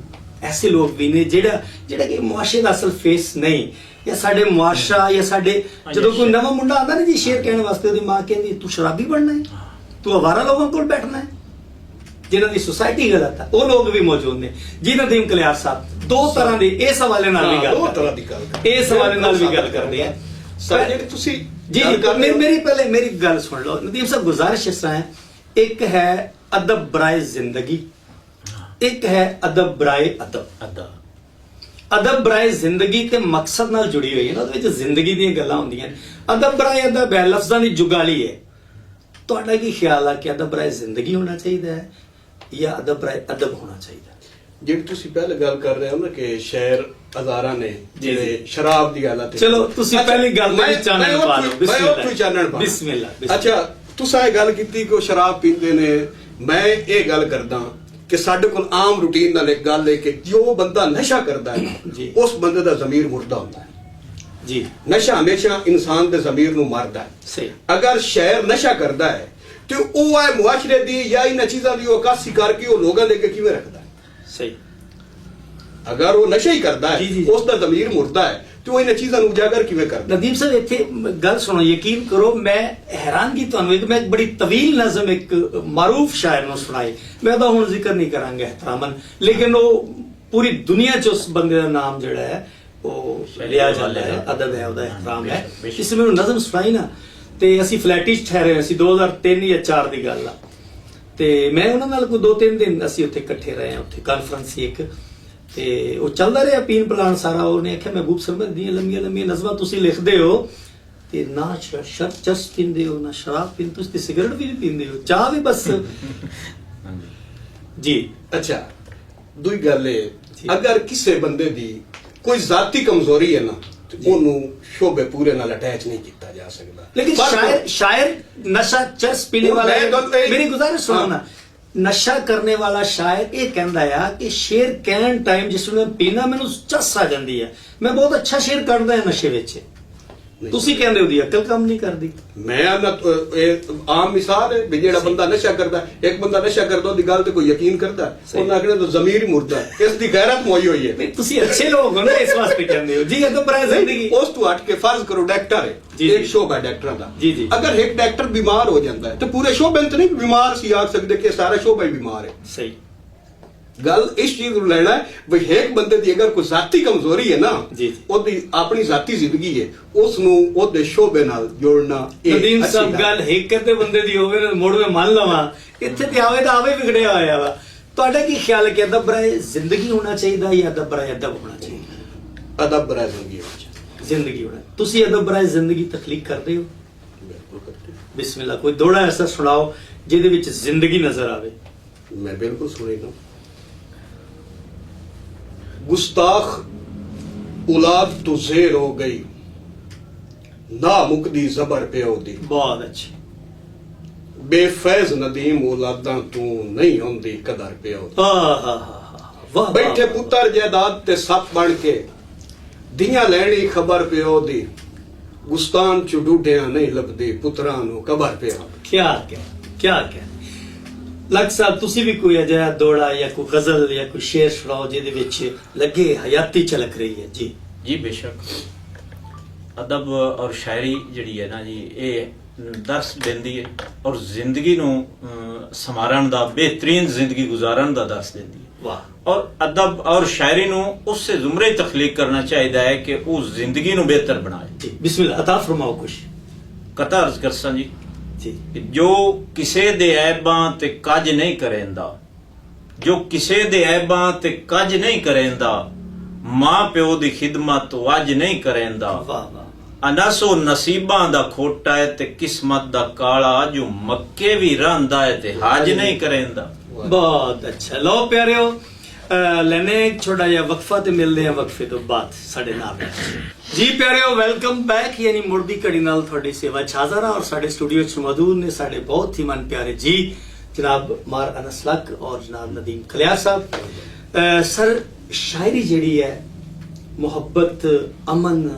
ऐसे लोग भी ने ਜਿਹੜਾ ਕਿ ਮੁਆਸ਼ਰੇ ਦਾ ਅਸਲ ਫੇਸ ਨਹੀਂ, ਜਾਂ ਸਾਡੇ ਮੁਆਸ਼ਰਾ ਜਾਂ ਸਾਡੇ ਜਦੋਂ ਕੋਈ ਨਵਾਂ ਮੁੰਡਾ ਆਉਂਦਾ ਨਾ ਜੀ ਸ਼ੇਰ ਕਹਿਣ ਵਾਸਤੇ, ਉਹਦੀ ਮਾਂ ਕਹਿੰਦੀ ਤੂੰ ਸ਼ਰਾਬੀ ਬਣਨਾ ਹੈ, ਤੂੰ ਅਵਾਰਾ ਲੋਕਾਂ ਕੋਲ ਬੈਠਣਾ ਹੈ, ਜਿਨ੍ਹਾਂ ਦੀ ਸੁਸਾਇਟੀ ਗਲਤ ਹੈ, ਉਹ ਲੋਕ ਵੀ ਮੌਜੂਦ ਨੇ। ਜੀ ਨਦੀਮ ਕਲਿਆਰ ਸਾਹਿਬ ਦੋ ਤਰ੍ਹਾਂ ਦੀ ਇਸ ਹਵਾਲੇ ਨਾਲ ਵੀ ਗੱਲ, ਦੋ ਤਰ੍ਹਾਂ ਦੀ ਗੱਲ, ਇਸ ਹਵਾਲੇ ਨਾਲ ਵੀ ਗੱਲ ਕਰਦੇ ਆ ਸਰ। ਜਿਹੜੀ ਤੁਸੀਂ ਜੀ ਮੇਰੀ ਗੱਲ ਸੁਣ ਲਓ ਨਦੀਮ ਸਾਹਿਬ, ਗੁਜ਼ਾਰਿਸ਼ ਇਸ ਤਰ੍ਹਾਂ ਹੈ, ਇੱਕ ਹੈ ਅਦਬ ਬਰਾਏ ਜ਼ਿੰਦਗੀ, ਇੱਕ ਹੈ ਅਦਬ ਬਰਾਏ ਅਦਬ। ਅਦਬ ਬਰਾਏ ਜ਼ਿੰਦਗੀ ਤੇ ਮਕਸਦ ਨਾਲ ਜੁੜੀ ਹੋਈ ਹੈ ਨਾ, ਉਹਦੇ ਵਿੱਚ ਜ਼ਿੰਦਗੀ ਦੀਆਂ ਗੱਲਾਂ ਹੁੰਦੀਆਂ ਨੇ। ਅਦਬ ਬਰਾਏ ਅਦਬ ਹੈ, ਲਫ਼ਜ਼ਾਂ ਦੀ ਜੁਗਾਲੀ ਹੈ। ਤੁਹਾਡਾ ਕੀ ਖਿਆਲ ਹੈ ਕਿ ਅਦਬ ਬਰਾਏ ਜ਼ਿੰਦਗੀ ਹੋਣਾ ਚਾਹੀਦਾ ਹੈ ਜਾਂ ਅਦਬ ਬਰਾਏ ਅਦਬ ਹੋਣਾ ਚਾਹੀਦਾ? ਜਿਹੜੀ ਤੁਸੀਂ ਪਹਿਲੇ ਗੱਲ ਕਰ ਰਹੇ ਹੋ ਨਾ ਕਿ ਸ਼ਾਇਰ ਹਜ਼ਾਰਾਂ ਨੇ ਜਿਹੜੇ ਸ਼ਰਾਬ ਦੀ ਹਾਲਤ ਚਲੋ ਤੁਸੀਂ ਪਹਿਲੀ ਗੱਲ ਤੇ ਚਾਨਣ ਪਾ ਲਓ ਮੈਂ ਉੱਥੇ ਚਾਨਣ ਪਾ ਬਿਸਮਿਲ੍ਲਾ ਅੱਛਾ ਤੁਸੀਂ ਇਹ ਗੱਲ ਕੀਤੀ ਕਿ ਉਹ ਸ਼ਰਾਬ ਪੀਂਦੇ ਨੇ ਮੈਂ ਇਹ ਗੱਲ ਕਰਦਾ ਕਿ ਸਾਡੇ ਕੋਲ ਆਮ ਰੂਟੀਨ ਨਾਲ ਇੱਕ ਗੱਲ ਹੈ ਕਿ ਜੋ ਬੰਦਾ ਨਸ਼ਾ ਕਰਦਾ ਹੈ ਉਸ ਬੰਦੇ ਦਾ ਜ਼ਮੀਰ ਮੁਰਦਾ ਹੁੰਦਾ ਹੈ ਜੀ ਨਸ਼ਾ ਹਮੇਸ਼ਾ ਇਨਸਾਨ ਦੇ ਜ਼ਮੀਰ ਨੂੰ ਮਾਰਦਾ ਹੈ ਸਹੀ ਅਗਰ ਸ਼ਾਇਰ ਨਸ਼ਾ ਕਰਦਾ ਹੈ ਤੇ ਉਹ ਹੈ ਮੁਆਸ਼ਰੇ ਦੀ ਜਾਂ ਇਹਨਾਂ ਚੀਜ਼ਾਂ ਦੀ ਅਕਾਸੀ ਕਰਕੇ ਉਹ ਲੋਕਾਂ ਦੇ ਅੱਗੇ ਕਿਵੇਂ ਰੱਖਦਾ ਹੈ ਸਹੀ ਅਗਰ ਉਹ ਨਸ਼ਾ ਹੀ ਕਰਦਾ ਹੈ ਉਸ ਦਾ ਜ਼ਮੀਰ ਮੁਰਦਾ ਹੈ ਤੇ ਉਹ ਇਹਨਾਂ ਚੀਜ਼ਾਂ ਨੂੰ ਉਜਾਗਰ ਕਿਵੇਂ ਕਰਦਾ ਨਦੀਮ ਸਾਹਿਬ ਇੱਥੇ ਗੱਲ ਸੁਣੋ ਯਕੀਨ ਕਰੋ ਮੈਂ ਹੈਰਾਨਗੀ ਤੁਹਾਨੂੰ ਇੱਕ ਮੈਂ ਬੜੀ ਤਵੀਲ ਨਜ਼ਮ ਇੱਕ ਮਾਰੂਫ ਸ਼ਾਇਰ ਨੂੰ ਸੁਣਾਈ ਮੈਂ ਉਹਦਾ ਹੁਣ ਜ਼ਿਕਰ ਨਹੀਂ ਕਰਾਂਗਾ ਇਹਤਰਾਮਨ ਲੇਕਿਨ ਉਹ ਪੂਰੀ ਦੁਨੀਆ 'ਚ ਉਸ ਬੰਦੇ ਦਾ ਨਾਮ ਜਿਹੜਾ ਹੈ ਉਹ ਲਿਆ ਜਾਂਦਾ ਹੈ ਅਦਬ ਹੈ ਉਹਦਾ ਇਹਤਰਾਮ ਹੈ ਇਸ ਮੈਨੂੰ ਨਜ਼ਮ ਸੁਣਾਈ ਨਾ ਤੇ ਅਸੀਂ ਫਲੈਟ 'ਚ ਠਹਿਰੇ ਸੀ 2003 ਜਾਂ 4 ਦੀ ਗੱਲ ਆ ਤੇ ਮੈਂ ਉਹਨਾਂ ਨਾਲ ਕੋਈ 2-3 ਦਿਨ ਅਸੀਂ ਉੱਥੇ ਇਕੱਠੇ ਰਹੇ ਉੱਥੇ ਕਾਨਫਰੰਸ ਸੀ ਇੱਕ ਤੇ ਉਹ ਚੱਲਦਾ ਰਿਹਾ ਪੀਣ ਪਲਾਨ ਸਾਰਾ ਉਹਨੇ ਆਖਿਆ ਮਹਿਬੂਬ ਸਰਮਦ ਦੀਆਂ ਲੰਮੀਆਂ ਨਜ਼ਮਾਂ ਤੁਸੀਂ ਲਿਖਦੇ ਹੋ ਤੇ ਨਾ ਚਰਸ ਪੀਂਦੇ ਹੋ ਨਾ ਸ਼ਰਾਬ ਪੀਂਦੇ ਤੁਸੀਂ ਸਿਗਰਟ ਵੀ ਨਹੀਂ ਪੀਂਦੇ ਹੋ ਚਾਹ ਵੀ ਬਸ ਜੀ ਅੱਛਾ ਦੂਈ ਗੱਲ ਇਹ ਅਗਰ ਕਿਸੇ ਬੰਦੇ ਦੀ ਕੋਈ ਜ਼ਾਤੀ ਕਮਜ਼ੋਰੀ ਹੈ ਨਾ ਉਹਨੂੰ ਸ਼ੋਭੇ ਪੂਰੇ ਨਾਲ ਅਟੈਚ ਨਹੀਂ ਕੀਤਾ ਜਾ ਸਕਦਾ लेकिन शायर नशा चरस पीने वाला मेरी गुजारिश सुनो ना नशा करने वाला शायर ये कहता है कि शेर कहन टाइम जिसमें पीना मैनू चस आ जाती है मैं बहुत अच्छा शेर करता है नशे विच ਤੁਸੀਂ ਕਹਿੰਦੇ ਹੋ ਦੀ ਅਕਲ ਕੰਮ ਨਹੀਂ ਕਰਦੀ ਮੈਂ ਆਮ ਮਿਸਾਲ ਹੈ ਵੀ ਜਿਹੜਾ ਬੰਦਾ ਨਸ਼ਾ ਕਰਦਾ ਇੱਕ ਬੰਦਾ ਨਸ਼ਾ ਕਰਦਾ ਉਹਦੀ ਗੱਲ ਤੇ ਕੋਈ ਯਕੀਨ ਕਰਦਾ ਉਹਨਾਂ ਕਹਿੰਦੇ ਤਾਂ ਜ਼ਮੀਰ ਹੀ ਮੁਰਦਾ ਇਸ ਦੀ ਗੈਰਤ ਮੋਈ ਹੋਈ ਹੈ ਤੁਸੀਂ ਅੱਛੇ ਲੋਕ ਹੋ ਨਾ ਇਸ ਵਾਸਤੇ ਕਹਿੰਦੇ ਹੋ ਜੀ ਅਗਰ ਬਰਾਏ ਜ਼ਿੰਦਗੀ ਉਸ ਤੋਂ ਹਟ ਕੇ ਫਰਜ਼ ਕਰੋ ਡਾਕਟਰ ਹੈ ਇੱਕ ਸ਼ੋਭਾ ਡਾਕਟਰਾਂ ਦਾ ਅਗਰ ਇੱਕ ਡਾਕਟਰ ਬਿਮਾਰ ਹੋ ਜਾਂਦਾ ਹੈ ਤੇ ਪੂਰੇ ਸ਼ੋਭੇ ਨੂੰ ਨਹੀਂ ਬਿਮਾਰ ਸੀ ਆਖ ਸਕਦੇ ਕਿ ਸਾਰਾ ਸ਼ੋਭਾ ਹੀ ਬਿਮਾਰ ਹੈ ਸਹੀ ਗੱਲ ਇਸ ਚੀਜ਼ ਨੂੰ ਲੈਣਾ ਹੈ ਵੀ ਇੱਕ ਬੰਦੇ ਦੀ ਅਗਰ ਕੋਈ ਜ਼ਾਤੀ ਕਮਜ਼ੋਰੀ ਹੈ ਨਾ ਉਹਦੀ ਆਪਣੀ ਜ਼ਾਤੀ ਜ਼ਿੰਦਗੀ ਹੈ ਉਸ ਨੂੰ ਉਹਦੇ ਸ਼ੋਭੇ ਨਾਲ ਜੋੜਨਾ ਨਦੀਮ ਸਾਹਿਬ ਗੱਲ ਇੱਕ ਤੇ ਬੰਦੇ ਦੀ ਹੋਵੇ ਨਾ ਮੋੜ ਮੈਂ ਮੰਨ ਲਵਾਂ ਇੱਥੇ ਤੇ ਆਵੇ ਤਾਂ ਆਵੇ ਵਿਗੜਿਆ ਹੋਇਆ ਵਾ ਤੁਹਾਡਾ ਕੀ ਖਿਆਲ ਹੈ ਕਿ ਅਦਬ ਬਰਾਏ ਜ਼ਿੰਦਗੀ ਹੋਣਾ ਚਾਹੀਦਾ ਜਾਂ ਅਦਬ ਬਰਾਏ ਅਦਬ ਹੋਣਾ ਚਾਹੀਦਾ ਅਦਬ ਬਰਾਏ ਜ਼ਿੰਦਗੀ ਹੋਣਾ ਚਾਹੀਦਾ ਜ਼ਿੰਦਗੀ ਹੋਣਾ ਤੁਸੀਂ ਅਦਬ ਬਰਾਏ ਜ਼ਿੰਦਗੀ ਤਖਲੀਕ ਕਰਦੇ ਹੋ ਬਿਲਕੁਲ ਕਰਦੇ ਬਿਸਮਿਲ੍ਲਾ ਕੋਈ ਦੋੜਾ ਐਸਾ ਸੁਣਾਓ ਜਿਹਦੇ ਵਿੱਚ ਜ਼ਿੰਦਗੀ ਨਜ਼ਰ ਆਵੇ ਮੈਂ ਬਿਲਕੁਲ ਸੁਣੇਗਾ गुस्ताख औलाद तो ज़ेर हो गई ना मुकदी जबर पे होदी बहुत अच्छी बेफैज नदीम औलादा तू नहीं होंदी कदर पे होदी बैठे पुत्र जायदाद ते सप बन के दियां लैनी खबर पे होदी गुस्तान च डूढियां नहीं लभदी पुत्रां नू कबर पे होदी क्या ਲੱਖ ਸਾਹਿਬ ਤੁਸੀਂ ਵੀ ਕੋਈ ਅਜਿਹਾ ਦੋੜਾ ਜਾਂ ਕੋਈ ਗਜ਼ਲ ਜਾਂ ਕੋਈ ਸ਼ੇਰ ਸੁਣਾਓ ਜਿਹਦੇ ਵਿੱਚ ਲੱਗੇ ਹਯਾਤੀ ਝਲਕ ਰਹੀ ਹੈ ਜੀ ਜੀ ਬੇਸ਼ੱਕ ਅਦਬ ਔਰ ਸ਼ਾਇਰੀ ਜਿਹੜੀ ਹੈ ਨਾ ਜੀ ਇਹ ਦਰਸ ਦਿੰਦੀ ਹੈ ਔਰ ਜ਼ਿੰਦਗੀ ਨੂੰ ਸੰਵਾਰਨ ਦਾ ਬਿਹਤਰੀਨ ਜ਼ਿੰਦਗੀ ਗੁਜ਼ਾਰਨ ਦਾ ਦਰਸ ਦਿੰਦੀ ਹੈ ਵਾਹ ਔਰ ਅਦਬ ਔਰ ਸ਼ਾਇਰੀ ਨੂੰ ਉਸੇ ਜ਼ੁਮਰੇ ਤਖਲੀਕ ਕਰਨਾ ਚਾਹੀਦਾ ਹੈ ਕਿ ਉਹ ਜ਼ਿੰਦਗੀ ਨੂੰ ਬਿਹਤਰ ਬਣਾਏ ਜੀ ਬਿਸਮਿਲ੍ਲਾ ਅਤਾ ਫਰਮਾਓ ਕੁਛ ਕਤਾ ਅਰਜ਼ ਕਰਸਾਂ ਜੀ ਜੋ ਕਿਸੇ ਦੇ ਐਬਾਂ ਤੇ ਕੱਜ ਨਹੀਂ ਕਰੇਂਦਾ ਜੋ ਕਿਸੇ ਦੇ ਐਬਾਂ ਤੇ ਕੱਜ ਨਹੀਂ ਕਰੇਂਦਾ ਮਾਂ ਪਿਓ ਦੀ ਖਿਦਮਤ ਤੋਂ ਅੱਜ ਨਹੀਂ ਕਰੇਂਦਾ ਵਾਹ ਵਾਹ ਅਨਸੋ ਨਸੀਬਾਂ ਦਾ ਖੋਟਾ ਹੈ ਤੇ ਕਿਸਮਤ ਦਾ ਕਾਲਾ ਜੋ ਮੱਕੇ ਵੀ ਰਹਿੰਦਾ ਹੈ ਤੇ ਹਜ ਨਹੀਂ ਕਰੇਂਦਾ ਬਹੁਤ ਅੱਛਾ ਲੋ ਪਿਆਰਿਓ ਲੈਣੇ ਛੋਟਾ ਜਿਹਾ ਵਕਫਾ ਤੇ ਮਿਲਦੇ ਆ ਵਕਫੇ ਤੋਂ ਬਾਅਦ ਸਾਡੇ ਨਾਲ ਜੀ ਪਿਆਰਿਓ ਵੈਲਕਮ ਬੈਕ ਯਾਨੀ ਮੁਰਦੀ ਘੜੀ ਨਾਲ ਤੁਹਾਡੀ ਸੇਵਾ ਚ ਹਾਜ਼ਰ ਹਾਂ ਔਰ ਸਾਡੇ ਸਟੂਡੀਓ ਚ ਮੌਜੂਦ ਨੇ ਸਾਡੇ ਬਹੁਤ ਹੀ ਮਨ ਪਿਆਰੇ ਜੀ ਜਨਾਬ ਮਾਰ ਅਨਸ ਲੱਕ ਔਰ ਜਨਾਬ ਨਦੀਮ ਖਲਿਆਰ ਸਾਹਿਬ ਸਰ ਸ਼ਾਇਰੀ ਜਿਹੜੀ ਹੈ ਮੁਹੱਬਤ ਅਮਨ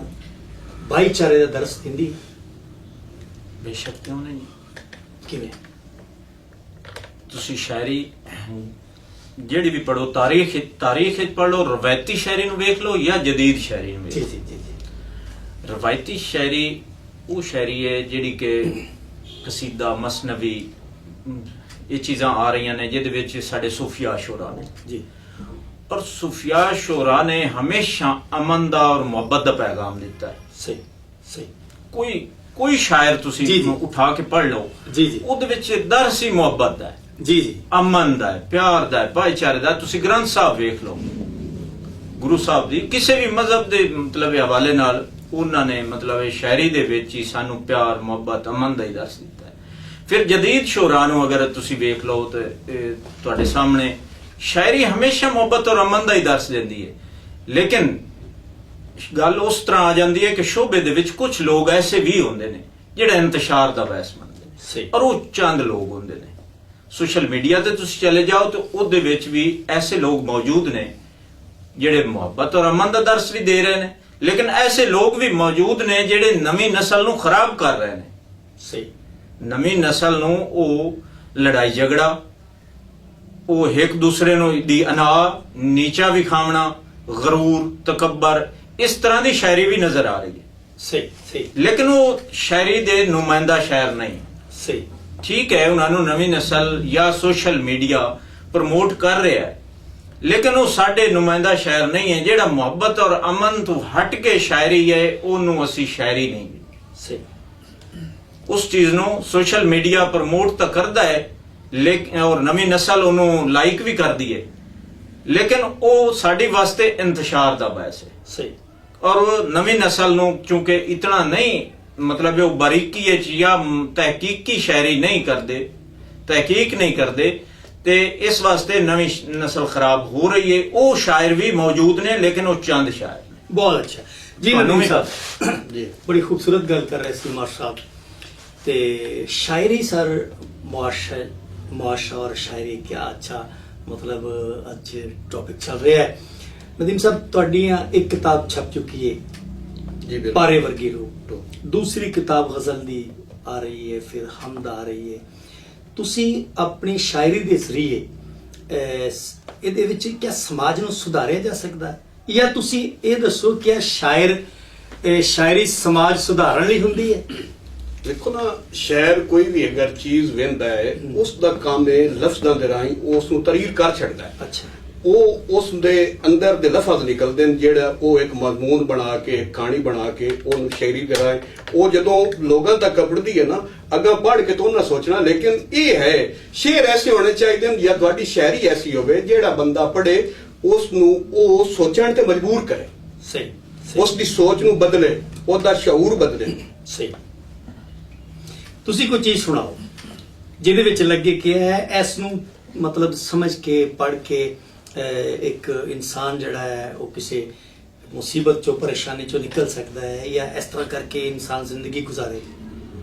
ਭਾਈਚਾਰੇ ਦਾ ਦਰਸ ਦਿੰਦੀ ਬੇਸ਼ੱਕ ਕਿਉਂ ਨਹੀਂ ਕਿਵੇਂ ਤੁਸੀਂ ਸ਼ਾਇਰੀ ਜਿਹੜੀ ਵੀ ਪੜੋ ਤਾਰੀਖ ਵਿੱਚ ਪੜ ਲਓ ਰਵਾਇਤੀ ਸ਼ਾਇਰੀ ਨੂੰ ਵੇਖ ਲਓ ਜਾਂ ਜਦੀਦ ਸ਼ਾਇਰੀ ਨੂੰ ਵੇਖ ਜੀ ਰਵਾਇਤੀ ਸ਼ਾਇਰੀ ਉਹ ਸ਼ਾਇਰੀ ਹੈ ਜਿਹੜੀ ਕਿ ਕਸੀਦਾ ਮਸਨਵੀ ਇਹ ਚੀਜ਼ਾਂ ਆ ਰਹੀਆਂ ਨੇ ਜਿਹਦੇ ਵਿੱਚ ਸਾਡੇ ਸੂਫੀਆ ਸ਼ੋਰਾ ਨੇ ਜੀ ਪਰ ਸੂਫੀਆ ਸ਼ੋਰਾ ਨੇ ਹਮੇਸ਼ਾ ਅਮਨ ਦਾ ਔਰ ਮੁਹੱਬਤ ਦਾ ਪੈਗਾਮ ਦਿੱਤਾ ਹੈ ਸਹੀ ਕੋਈ ਸ਼ਾਇਰ ਤੁਸੀਂ ਉਠਾ ਕੇ ਪੜ ਲਓ ਜੀ ਉਹਦੇ ਵਿੱਚ ਦਰਸ ਹੀ ਮੁਹੱਬਤ ਦਾ ਹੈ ਜੀ ਅਮਨ ਦਾ ਹੈ ਪਿਆਰ ਦਾ ਹੈ ਭਾਈਚਾਰੇ ਦਾ ਤੁਸੀਂ ਗ੍ਰੰਥ ਸਾਹਿਬ ਵੇਖ ਲਓ ਗੁਰੂ ਸਾਹਿਬ ਦੀ ਕਿਸੇ ਵੀ ਮਜ਼ਹਬ ਦੇ ਮਤਲਬ ਹਵਾਲੇ ਨਾਲ ਉਹਨਾਂ ਨੇ ਮਤਲਬ ਸ਼ਾਇਰੀ ਦੇ ਵਿੱਚ ਹੀ ਸਾਨੂੰ ਪਿਆਰ ਮੁਹੱਬਤ ਅਮਨ ਦਾ ਹੀ ਦੱਸ ਦਿੱਤਾ ਹੈ ਫਿਰ ਜਦੀਦ ਸ਼ੋਰਾ ਨੂੰ ਅਗਰ ਤੁਸੀਂ ਵੇਖ ਲਓ ਤੇ ਤੁਹਾਡੇ ਸਾਹਮਣੇ ਸ਼ਾਇਰੀ ਹਮੇਸ਼ਾ ਮੁਹੱਬਤ ਔਰ ਅਮਨ ਦਾ ਹੀ ਦਰਸ ਦਿੰਦੀ ਹੈ, ਲੇਕਿਨ ਗੱਲ ਉਸ ਤਰ੍ਹਾਂ ਆ ਜਾਂਦੀ ਹੈ ਕਿ ਸ਼ੋਬੇ ਦੇ ਵਿੱਚ ਕੁਝ ਲੋਕ ਐਸੇ ਵੀ ਹੁੰਦੇ ਨੇ ਜਿਹੜੇ ਇੰਤਸ਼ਾਰ ਦਾ ਬਹਿਸ ਮੰਨਦੇ ਨੇ, ਸਹੀ। ਔਰ ਉਹ ਚੰਦ ਲੋਕ ਹੁੰਦੇ ਨੇ। ਸੋਸ਼ਲ ਮੀਡੀਆ ਤੇ ਤੁਸੀਂ ਚਲੇ ਜਾਓ ਤੇ ਉਹਦੇ ਵਿੱਚ ਵੀ ਐਸੇ ਲੋਕ ਮੌਜੂਦ ਨੇ ਜਿਹੜੇ ਮੁਹੱਬਤ ਔਰ ਅਮਨ ਦਾ ਦਰਸ ਵੀ ਦੇ ਰਹੇ ਨੇ, ਲੇਕਿਨ ਐਸੇ ਲੋਕ ਵੀ ਮੌਜੂਦ ਨੇ ਜਿਹੜੇ ਨਵੀਂ ਨਸਲ ਨੂੰ ਖਰਾਬ ਕਰ ਰਹੇ ਨੇ। ਸਹੀ। ਨਵੀਂ ਨਸਲ ਨੂੰ ਉਹ ਲੜਾਈ ਝਗੜਾ, ਉਹ ਇੱਕ ਦੂਸਰੇ ਨੂੰ ਦੀ ਅਨਾ ਨੀਚਾ ਵਿਖਾਵਣਾ, ਗਰੂਰ, ਤਕੱਬਰ, ਇਸ ਤਰ੍ਹਾਂ ਦੀ ਸ਼ਾਇਰੀ ਵੀ ਨਜ਼ਰ ਆ ਰਹੀ ਹੈ। ਸਹੀ ਸਹੀ। ਲੇਕਿਨ ਉਹ ਸ਼ਾਇਰੀ ਦੇ ਨੁਮਾਇੰਦਾ ਸ਼ਾਇਰ ਨਹੀਂ। ਸਹੀ। ਠੀਕ ਹੈ, ਉਹਨਾਂ ਨੂੰ ਨਵੀਂ ਨਸਲ ਜਾਂ ਸੋਸ਼ਲ ਮੀਡੀਆ ਪ੍ਰਮੋਟ ਕਰ ਰਿਹਾ ਹੈ, ਲੇਕਿਨ ਉਹ ਸਾਡੇ ਨੁਮਾਇੰਦਾ ਸ਼ਾਇਰ ਨਹੀਂ ਹੈ। ਜਿਹੜਾ ਮੁਹੱਬਤ ਔਰ ਅਮਨ ਤੋਂ ਹਟ ਕੇ ਸ਼ਾਇਰੀ ਹੈ ਉਹਨੂੰ ਅਸੀਂ ਸ਼ਾਇਰੀ ਨਹੀਂ। ਸਹੀ। ਉਸ ਚੀਜ਼ ਨੂੰ ਸੋਸ਼ਲ ਮੀਡੀਆ ਪ੍ਰਮੋਟ ਤਾਂ ਕਰਦਾ ਹੈ, ਲੇਕਿਨ ਔਰ ਨਵੀਂ ਨਸਲ ਉਹਨੂੰ ਲਾਈਕ ਵੀ ਕਰਦੀ ਹੈ, ਲੇਕਿਨ ਉਹ ਸਾਡੀ ਵਾਸਤੇ ਇੰਤਸ਼ਾਰ ਦਾ ਬਾਇਸ ਹੈ। ਸਹੀ। ਔਰ ਉਹ ਨਵੀਂ ਨਸਲ ਨੂੰ ਚੂੰਕਿ ਇਤਨਾ ਨਹੀਂ ਮਤਲਬ ਉਹ ਬਾਰੀਕੀ ਵਿੱਚ ਜਾਂ ਤਹਿਕੀਕੀ ਸ਼ਾਇਰੀ ਨਹੀਂ ਕਰਦੇ, ਤਹਿਕੀਕ ਨਹੀਂ ਕਰਦੇ, ਤੇ ਇਸ ਵਾਸਤੇ ਨਵੀਂ ਨਸਲ ਖਰਾਬ ਹੋ ਰਹੀ ਹੈ। ਉਹ ਸ਼ਾਇਰ ਵੀ ਮੌਜੂਦ ਨੇ, ਲੇਕਿਨ ਉਹ ਚੰਦ ਸ਼ਾਇਰ ਨੇ। ਬਹੁਤ ਅੱਛਾ ਜੀ ਨਦੀਮ ਸਾਹਿਬ ਜੀ, ਬੜੀ ਖੂਬਸੂਰਤ ਗੱਲ ਕਰ ਰਹੇ ਸੀ ਮਾਰ ਸਾਹਿਬ। ਤੇ ਸ਼ਾਇਰੀ ਸਰ ਮੁਆਸ਼ਰਾ ਔਰ ਸ਼ਾਇਰੀ ਕਿਆ ਅੱਛਾ ਮਤਲਬ ਅੱਜ ਟੌਪਿਕ ਚੱਲ ਰਿਹਾ ਹੈ। ਨਦੀਮ ਸਾਹਿਬ ਤੁਹਾਡੀਆਂ ਇੱਕ ਕਿਤਾਬ ਛਪ ਚੁੱਕੀ ਹੈ ਜੀ ਬਿਲਕੁਲ। ਪਾਰੇ ਵਰਗੀ ਰੂਹ, ਦੂਸਰੀ ਕਿਤਾਬ ਗਜ਼ਲ ਦੀ ਆ ਰਹੀ ਹੈ, ਫਿਰ ਹਮਦ ਆ ਰਹੀ ਹੈ। ਤੁਸੀਂ ਆਪਣੀ ਸ਼ਾਇਰੀ ਦੇ ਜ਼ਰੀਏ ਇਹਦੇ ਵਿੱਚ ਕਿਆ ਸਮਾਜ ਨੂੰ ਸੁਧਾਰਿਆ ਜਾ ਸਕਦਾ ਹੈ, ਜਾਂ ਤੁਸੀਂ ਇਹ ਦੱਸੋ ਕਿ ਸ਼ਾਇਰੀ ਸਮਾਜ ਸੁਧਾਰਨ ਲਈ ਹੁੰਦੀ ਹੈ? ਦੇਖੋ ਨਾ, ਸ਼ਾਇਰ ਕੋਈ ਵੀ ਅਗਰ ਚੀਜ਼ ਵੇਂਦਾ ਹੈ ਉਸ ਦਾ ਕੰਮ ਹੈ ਲਫ਼ਜ਼ਾਂ ਦੇ ਰਾਹੀਂ ਉਸ ਨੂੰ ਤਰੀਰ ਕਰ ਛੱਡਦਾ ਹੈ। ਅੱਛਾ। ਉਹ ਉਸ ਦੇ ਅੰਦਰ ਦੇ ਲਫ਼ਜ਼ ਨਿਕਲਦੇ ਨੇ, ਜਿਹੜਾ ਉਹ ਇੱਕ ਮਜ਼ਮੂਨ ਬਣਾ ਕੇ, ਇੱਕ ਕਹਾਣੀ ਬਣਾ ਕੇ ਉਹਨੂੰ ਸ਼ਾਇਰੀ ਦੇ ਰਾਹੀਂ ਉਹ ਜਦੋਂ ਲੋਕਾਂ ਤੱਕ ਕੱਪੜਦੀ ਹੈ ਨਾ, ਅੱਗਾ ਪੜ੍ਹ ਕੇ ਤਾਂ ਉਹਨਾਂ ਸੋਚਣਾ। ਲੇਕਿਨ ਇਹ ਹੈ ਸ਼ੇਰ ਐਸੇ ਹੋਣੇ ਚਾਹੀਦੇ ਨੇ ਜਾਂ ਤੁਹਾਡੀ ਸ਼ਾਇਰੀ ਐਸੀ ਹੋਵੇ ਜਿਹੜਾ ਬੰਦਾ ਪੜ੍ਹੇ ਉਸ ਨੂੰ ਉਹ ਸੋਚਣ ਤੇ ਮਜਬੂਰ ਕਰੇ। ਸਹੀ। ਉਸ ਦੀ ਸੋਚ ਨੂੰ ਬਦਲੇ, ਉਹਦਾ ਸ਼ਊਰ ਬਦਲੇ। ਸਹੀ। ਤੁਸੀਂ ਕੋਈ ਚੀਜ਼ ਸੁਣਾਓ ਜਿਹਦੇ ਵਿੱਚ ਲੱਗੇ ਕਿ ਇਸ ਨੂੰ ਮਤਲਬ ਸਮਝ ਕੇ ਪੜ੍ਹ ਕੇ ਇੱਕ ਇਨਸਾਨ ਜਿਹੜਾ ਹੈ ਉਹ ਕਿਸੇ ਮੁਸੀਬਤ ਚੋਂ, ਪਰੇਸ਼ਾਨੀ ਚੋਂ ਨਿਕਲ ਸਕਦਾ ਹੈ, ਜਾਂ ਇਸ ਤਰ੍ਹਾਂ ਕਰਕੇ ਇਨਸਾਨ ਜ਼ਿੰਦਗੀ ਗੁਜ਼ਾਰੇ।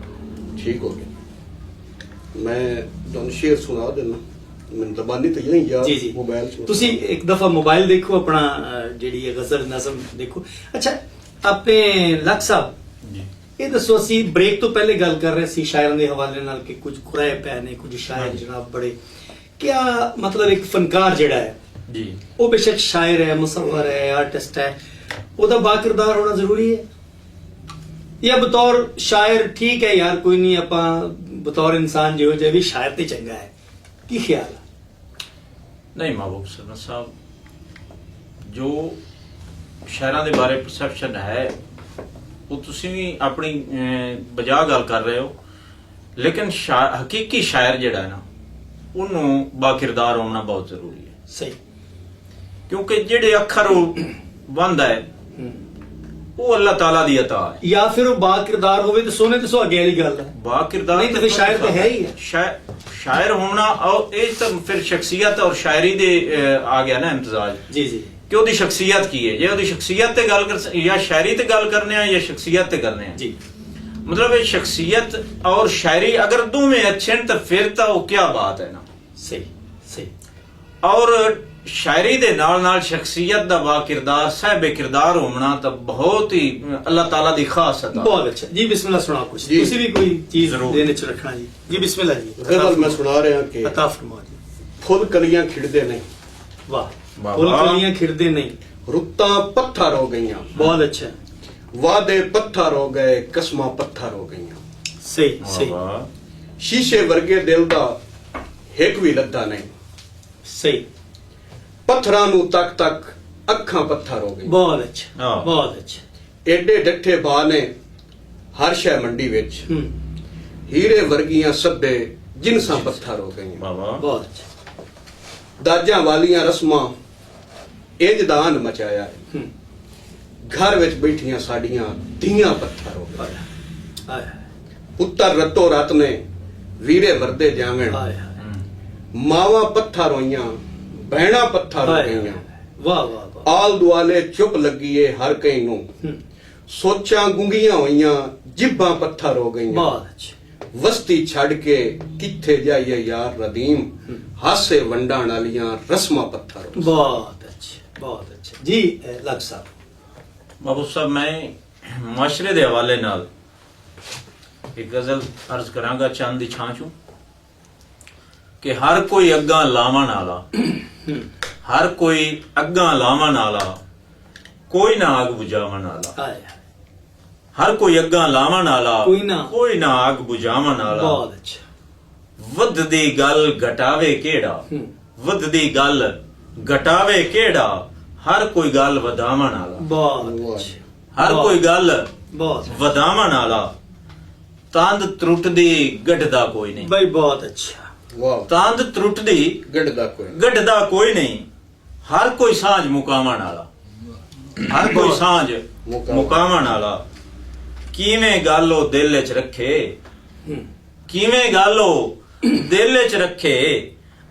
ਠੀਕ ਹੋ ਗਿਆ। ਮੈਂ ਤੁਹਾਨੂੰ ਸ਼ੇਰ ਸੁਣਾ ਦੇਣਾ, ਮੈਨੂੰ ਜ਼ਬਾਨੀ ਤਾਂ ਯਹੀਂ ਯਾਦ। ਜੀ ਜੀ। ਮੋਬਾਈਲ ਤੁਸੀਂ ਇੱਕ ਦਫਾ ਮੋਬਾਈਲ ਦੇਖੋ ਆਪਣਾ, ਜਿਹੜੀ ਹੈ ਗਜ਼ਲ ਨਜ਼ਮ ਦੇਖੋ। ਅੱਛਾ, ਆਪਣੇ ਲੱਖ ਸਾਹਿਬ ਇਹ ਦੱਸੋ, ਅਸੀਂ ਬ੍ਰੇਕ ਤੋਂ ਪਹਿਲੇ ਗੱਲ ਕਰ ਰਹੇ ਸੀ ਸ਼ਾਇਰਾਂ ਦੇ ਹਵਾਲੇ ਨਾਲ ਕਿ ਕੁਝ ਕੁਰਾਏ ਪੈ ਨੇ, ਕੁਝ ਸ਼ਾਇਰ ਜਨਾਬ ਬੜੇ ਕਿਆ ਮਤਲਬ ਇੱਕ ਫਨਕਾਰ ਜਿਹੜਾ ਹੈ ਜੀ, ਉਹ ਬੇਸ਼ੱਕ ਸ਼ਾਇਰ ਹੈ, ਮੁਸੱਵਰ ਹੈ, ਆਰਟਿਸਟ ਹੈ, ਉਹਦਾ ਬਾਕਿਰਦਾਰ ਹੋਣਾ ਜ਼ਰੂਰੀ ਹੈ, ਜਾਂ ਬਤੌਰ ਸ਼ਾਇਰ ਠੀਕ ਹੈ ਯਾਰ ਕੋਈ ਨਹੀਂ, ਆਪਾਂ ਬਤੌਰ ਇਨਸਾਨ ਜਿਹੋ ਜਿਹਾ ਵੀ ਸ਼ਾਇਰ ਤੇ ਚੰਗਾ ਹੈ? ਕੀ ਖਿਆਲ ਹੈ? ਨਹੀਂ ਮਹਿਬੂਬ ਸਰਵਰ ਸਾਹਿਬ, ਜੋ ਸ਼ਾਇਰਾਂ ਦੇ ਬਾਰੇ ਪਰਸੈਪਸ਼ਨ ਹੈ ਉਹ ਤੁਸੀਂ ਵੀ ਆਪਣੀ ਬਜਾ ਗੱਲ ਕਰ ਰਹੇ ਹੋ, ਲੇਕਿਨ ਹਕੀਕੀ ਸ਼ਾਇਰ ਜਿਹੜਾ ਹੈ ਨਾ ਉਹਨੂੰ ਬਾਕਿਰਦਾਰ ਹੋਣਾ ਬਹੁਤ ਜ਼ਰੂਰੀ ਹੈ। ਸਹੀ। ਕਿਉਂਕਿ ਜਿਹੜੇ ਅੱਖਰ ਉਹ ਬੰਦਾ ਹੈ ਉਹ ਅੱਲਾਹ ਤਾਲਾ ਦੀ ਅਤਾ ਹੈ। ਜਾਂ ਫਿਰ ਉਹ ਬਾਕਿਰਦਾਰ ਹੋਵੇ ਤਾਂ ਸੋਨੇ ਤੇ ਸੁਹਾਗੇ ਵਾਲੀ ਗੱਲ ਹੈ। ਬਾਕਿਰਦਾਰ ਨਹੀਂ ਤਾਂ ਫਿਰ ਸ਼ਾਇਰ ਤਾਂ ਹੈ ਹੀ ਹੈ। ਸ਼ਾਇਰ ਹੋਣਾ ਇਹ ਤਾਂ ਫਿਰ ਸ਼ਖਸੀਅਤ ਔਰ ਸ਼ਾਇਰੀ ਦੇ ਆ ਗਿਆ ਨਾ ਇਮਤਜ਼ਾਜ। ਜੀ ਜੀ। ਕਿ ਉਹਦੀ ਸ਼ਖਸੀਅਤ ਕੀ ਹੈ, ਜੇ ਉਹਦੀ ਸ਼ਖਸੀਅਤ ਤੇ ਗੱਲ ਕਰ ਜਾਂ ਸ਼ਾਇਰੀ ਤੇ ਗੱਲ ਕਰਨੇ ਆ ਜਾਂ ਸ਼ਖਸੀਅਤ ਤੇ ਕਰਨੇ ਆ ਜੀ, ਮਤਲਬ ਇਹ ਸ਼ਖਸੀਅਤ ਔਰ ਸ਼ਾਇਰੀ ਅਗਰ ਦੋਵੇਂ ਅੱਛੇ ਨੇ ਤਾਂ ਫਿਰ ਤਾਂ ਉਹ ਕੀ ਬਾਤ ਹੈ ਨਾ। ਸਹੀ ਸਹੀ। ਔਰ ਸ਼ਾਇਰੀ ਦੇ ਨਾਲ ਨਾਲ ਸ਼ਖਸੀਅਤ ਦਾ ਬਾਕਿਰਦਾਰ ਸਾਹਿਬ ਕਿਰਦਾਰ ਹੋਣਾ ਤਾਂ ਬਹੁਤ ਹੀ ਅੱਲਾਹ ਤਾਲਾ ਦੀ ਖਾਸ ਅਤਾ। ਬਹੁਤ ਅੱਛਾ ਜੀ। ਬਿਸਮਿਲ੍ਲਾ ਸੁਣਾ ਕੁਛ, ਤੁਸੀਂ ਵੀ ਕੋਈ ਚੀਜ਼ ਦੇਣੇ ਚ ਰੱਖਣਾ ਜੀ। ਜੀ ਬਿਸਮਿਲ੍ਲਾ ਜੀ। ਗਜ਼ਲ ਮੈਂ ਸੁਣਾ ਰਿਹਾ ਕਿ ਅਤਾ ਫਰਮਾ ਜੀ। ਫੁੱਲ ਕਲੀਆਂ ਖਿੜਦੇ ਨੇ, ਵਾਹ। ਵਾਹ, ਫੁੱਲ ਵਾਹ। ਕਲੀਆਂ ਖਿੜਦੇ ਨਹੀਂ, ਰੁੱਤਾਂ ਪੱਥਰ ਹੋ ਗਈਆਂ, ਬਹੁਤ ਅੱਛਾ। ਵਾਦੇ ਪੱਥਰ ਹੋ ਗਏ, ਕਸਮਾਂ ਪੱਥਰ ਹੋ ਗਈਆਂ। ਸਹੀ ਸਹੀ ਵਾਹ, ਸ਼ੀਸ਼ੇ ਵਰਗੇ ਦਿਲ ਦਾ ਹਿੱਕ ਵੀ ਲੱਦਾ ਨਹੀਂ, ਸਹੀ। ਪੱਥਰਾਂ ਨੂੰ ਤੱਕ ਤੱਕ ਅੱਖਾਂ ਪੱਥਰ ਹੋ ਗਈਆਂ। ਬਹੁਤ ਅੱਛਾ ਹਾਂ। ਬਹੁਤ ਅੱਛਾ। ਏਡੇ ਡੱਠੇ ਬਾਹ ਨੇ ਹਰ ਸ਼ੈ ਮੰਡੀ ਵਿੱਚ, ਹੀਰੇ ਵਰਗੀਆਂ ਸਭੇ ਜਿਨਸਾਂ ਪੱਥਰ ਹੋ ਗਈਆਂ। ਵਾਹ ਵਾਹ, ਬਹੁਤ ਅੱਛਾ। ਦਾਜਾਂ ਵਾਲੀਆਂ ਰਸਮਾਂ ਇੰਜ ਦਾਨ ਮਚਾਇਆ ਹੈ, ਘਰ ਵਿੱਚ ਬੈਠੀਆਂ ਸਾਡੀਆਂ ਧੀਆਂ ਪੱਥਰ ਹੋ ਗਈਆਂ। ਆਏ ਪੁੱਤਰ ਰਤੋ ਰਤ ਨੇ ਵੀਰੇ ਵਰਦੇ ਜਾਵਣ, ਆਏ ਮਾਵਾਂ ਪੱਥਰ ਹੋਈਆਂ ਬਹਿਣਾ ਪੱਥਰ ਹੋ ਗਈਆਂ ਵਾਹ ਵਾਹ ਵਾਹ ਆਲ ਦੁਆਲੇ ਚੁੱਪ ਲੱਗੀਏ ਹਰ ਕਈ ਨੂੰ ਸੋਚਾਂ ਗੁੰਗੀਆਂ ਹੋਈਆਂ ਜਿੱਬਾਂ ਪੱਥਰ ਹੋ ਗਈਆਂ ਬਹੁਤ ਅੱਛਾ ਵਸਤੀ ਛੱਡ ਕੇ ਕਿੱਥੇ ਜਾਈਏ ਯਾਰ ਰਦੀਮ ਹਾਸੇ ਵੰਡਾਣ ਵਾਲੀਆਂ ਰਸਮਾਂ ਪੱਥਰ ਹੋ ਬਹੁਤ ਅੱਛਾ ਜੀ ਲੱਖ ਸਾਹਿਬ ਬਾਬੂ ਸਾਹਿਬ ਮੈਂ ਮਾਸ਼ਰੇ ਦੇ ਹਵਾਲੇ ਨਾਲ ਇੱਕ ਗਜ਼ਲ ਅਰਜ਼ ਕਰਾਂਗਾ ਚੰਦ ਦੀ ਛਾਂ ਚੋਂ ਕਿ ਹਰ ਕੋਈ ਅੱਗਾਂ ਲਾਵਣ ਵਾਲਾ ਹਰ ਕੋਈ ਅੱਗਾਂ ਲਾਵਣ ਵਾਲਾ ਕੋਈ ਨਾ ਅੱਗ ਬੁਝਾਵਣ ਵਾਲਾ ਹਰ ਕੋਈ ਅੱਗਾਂ ਲਾਵਣ ਵਾਲਾ ਕੋਈ ਨਾ ਅੱਗ ਬੁਝਾਵਣ ਵਾਲਾ ਬਹੁਤ ਅੱਛਾ ਵੱਧਦੀ ਗੱਲ ਘਟਾਵੇ ਕਿਹੜਾ ਵੱਧਦੀ ਗੱਲ ਘਟਾਵੇ ਕਿਹੜਾ ਹਰ ਕੋਈ ਗੱਲ ਵਧਾਵਣ ਵਾਲਾ ਬਹੁਤ ਅੱਛਾ ਹਰ ਕੋਈ ਗੱਲ ਬਹੁਤ ਵਧਾਵਣ ਵਾਲਾ ਤੰਦ ਟੁੱਟਦੀ ਗੱਡਦਾ ਕੋਈ ਨਹੀਂ ਬਈ ਬਹੁਤ ਅੱਛਾ ਵਾਹ ਤੰਦ ਟੁੱਟਦੀ ਗੱਡਦਾ ਕੋਈ ਨਹੀਂ ਹਰ ਕੋਈ ਸਾਂਝ ਮੁਕਾਵਣ ਵਾਲਾ ਹਰ ਕੋਈ ਸਾਂਝ ਮੁਕਾਵਣ ਵਾਲਾ ਕਿਵੇਂ ਗੱਲ ਉਹ ਦਿਲ 'ਚ ਰੱਖੇ ਕਿਵੇਂ ਗੱਲ ਉਹ ਦਿਲ 'ਚ ਰੱਖੇ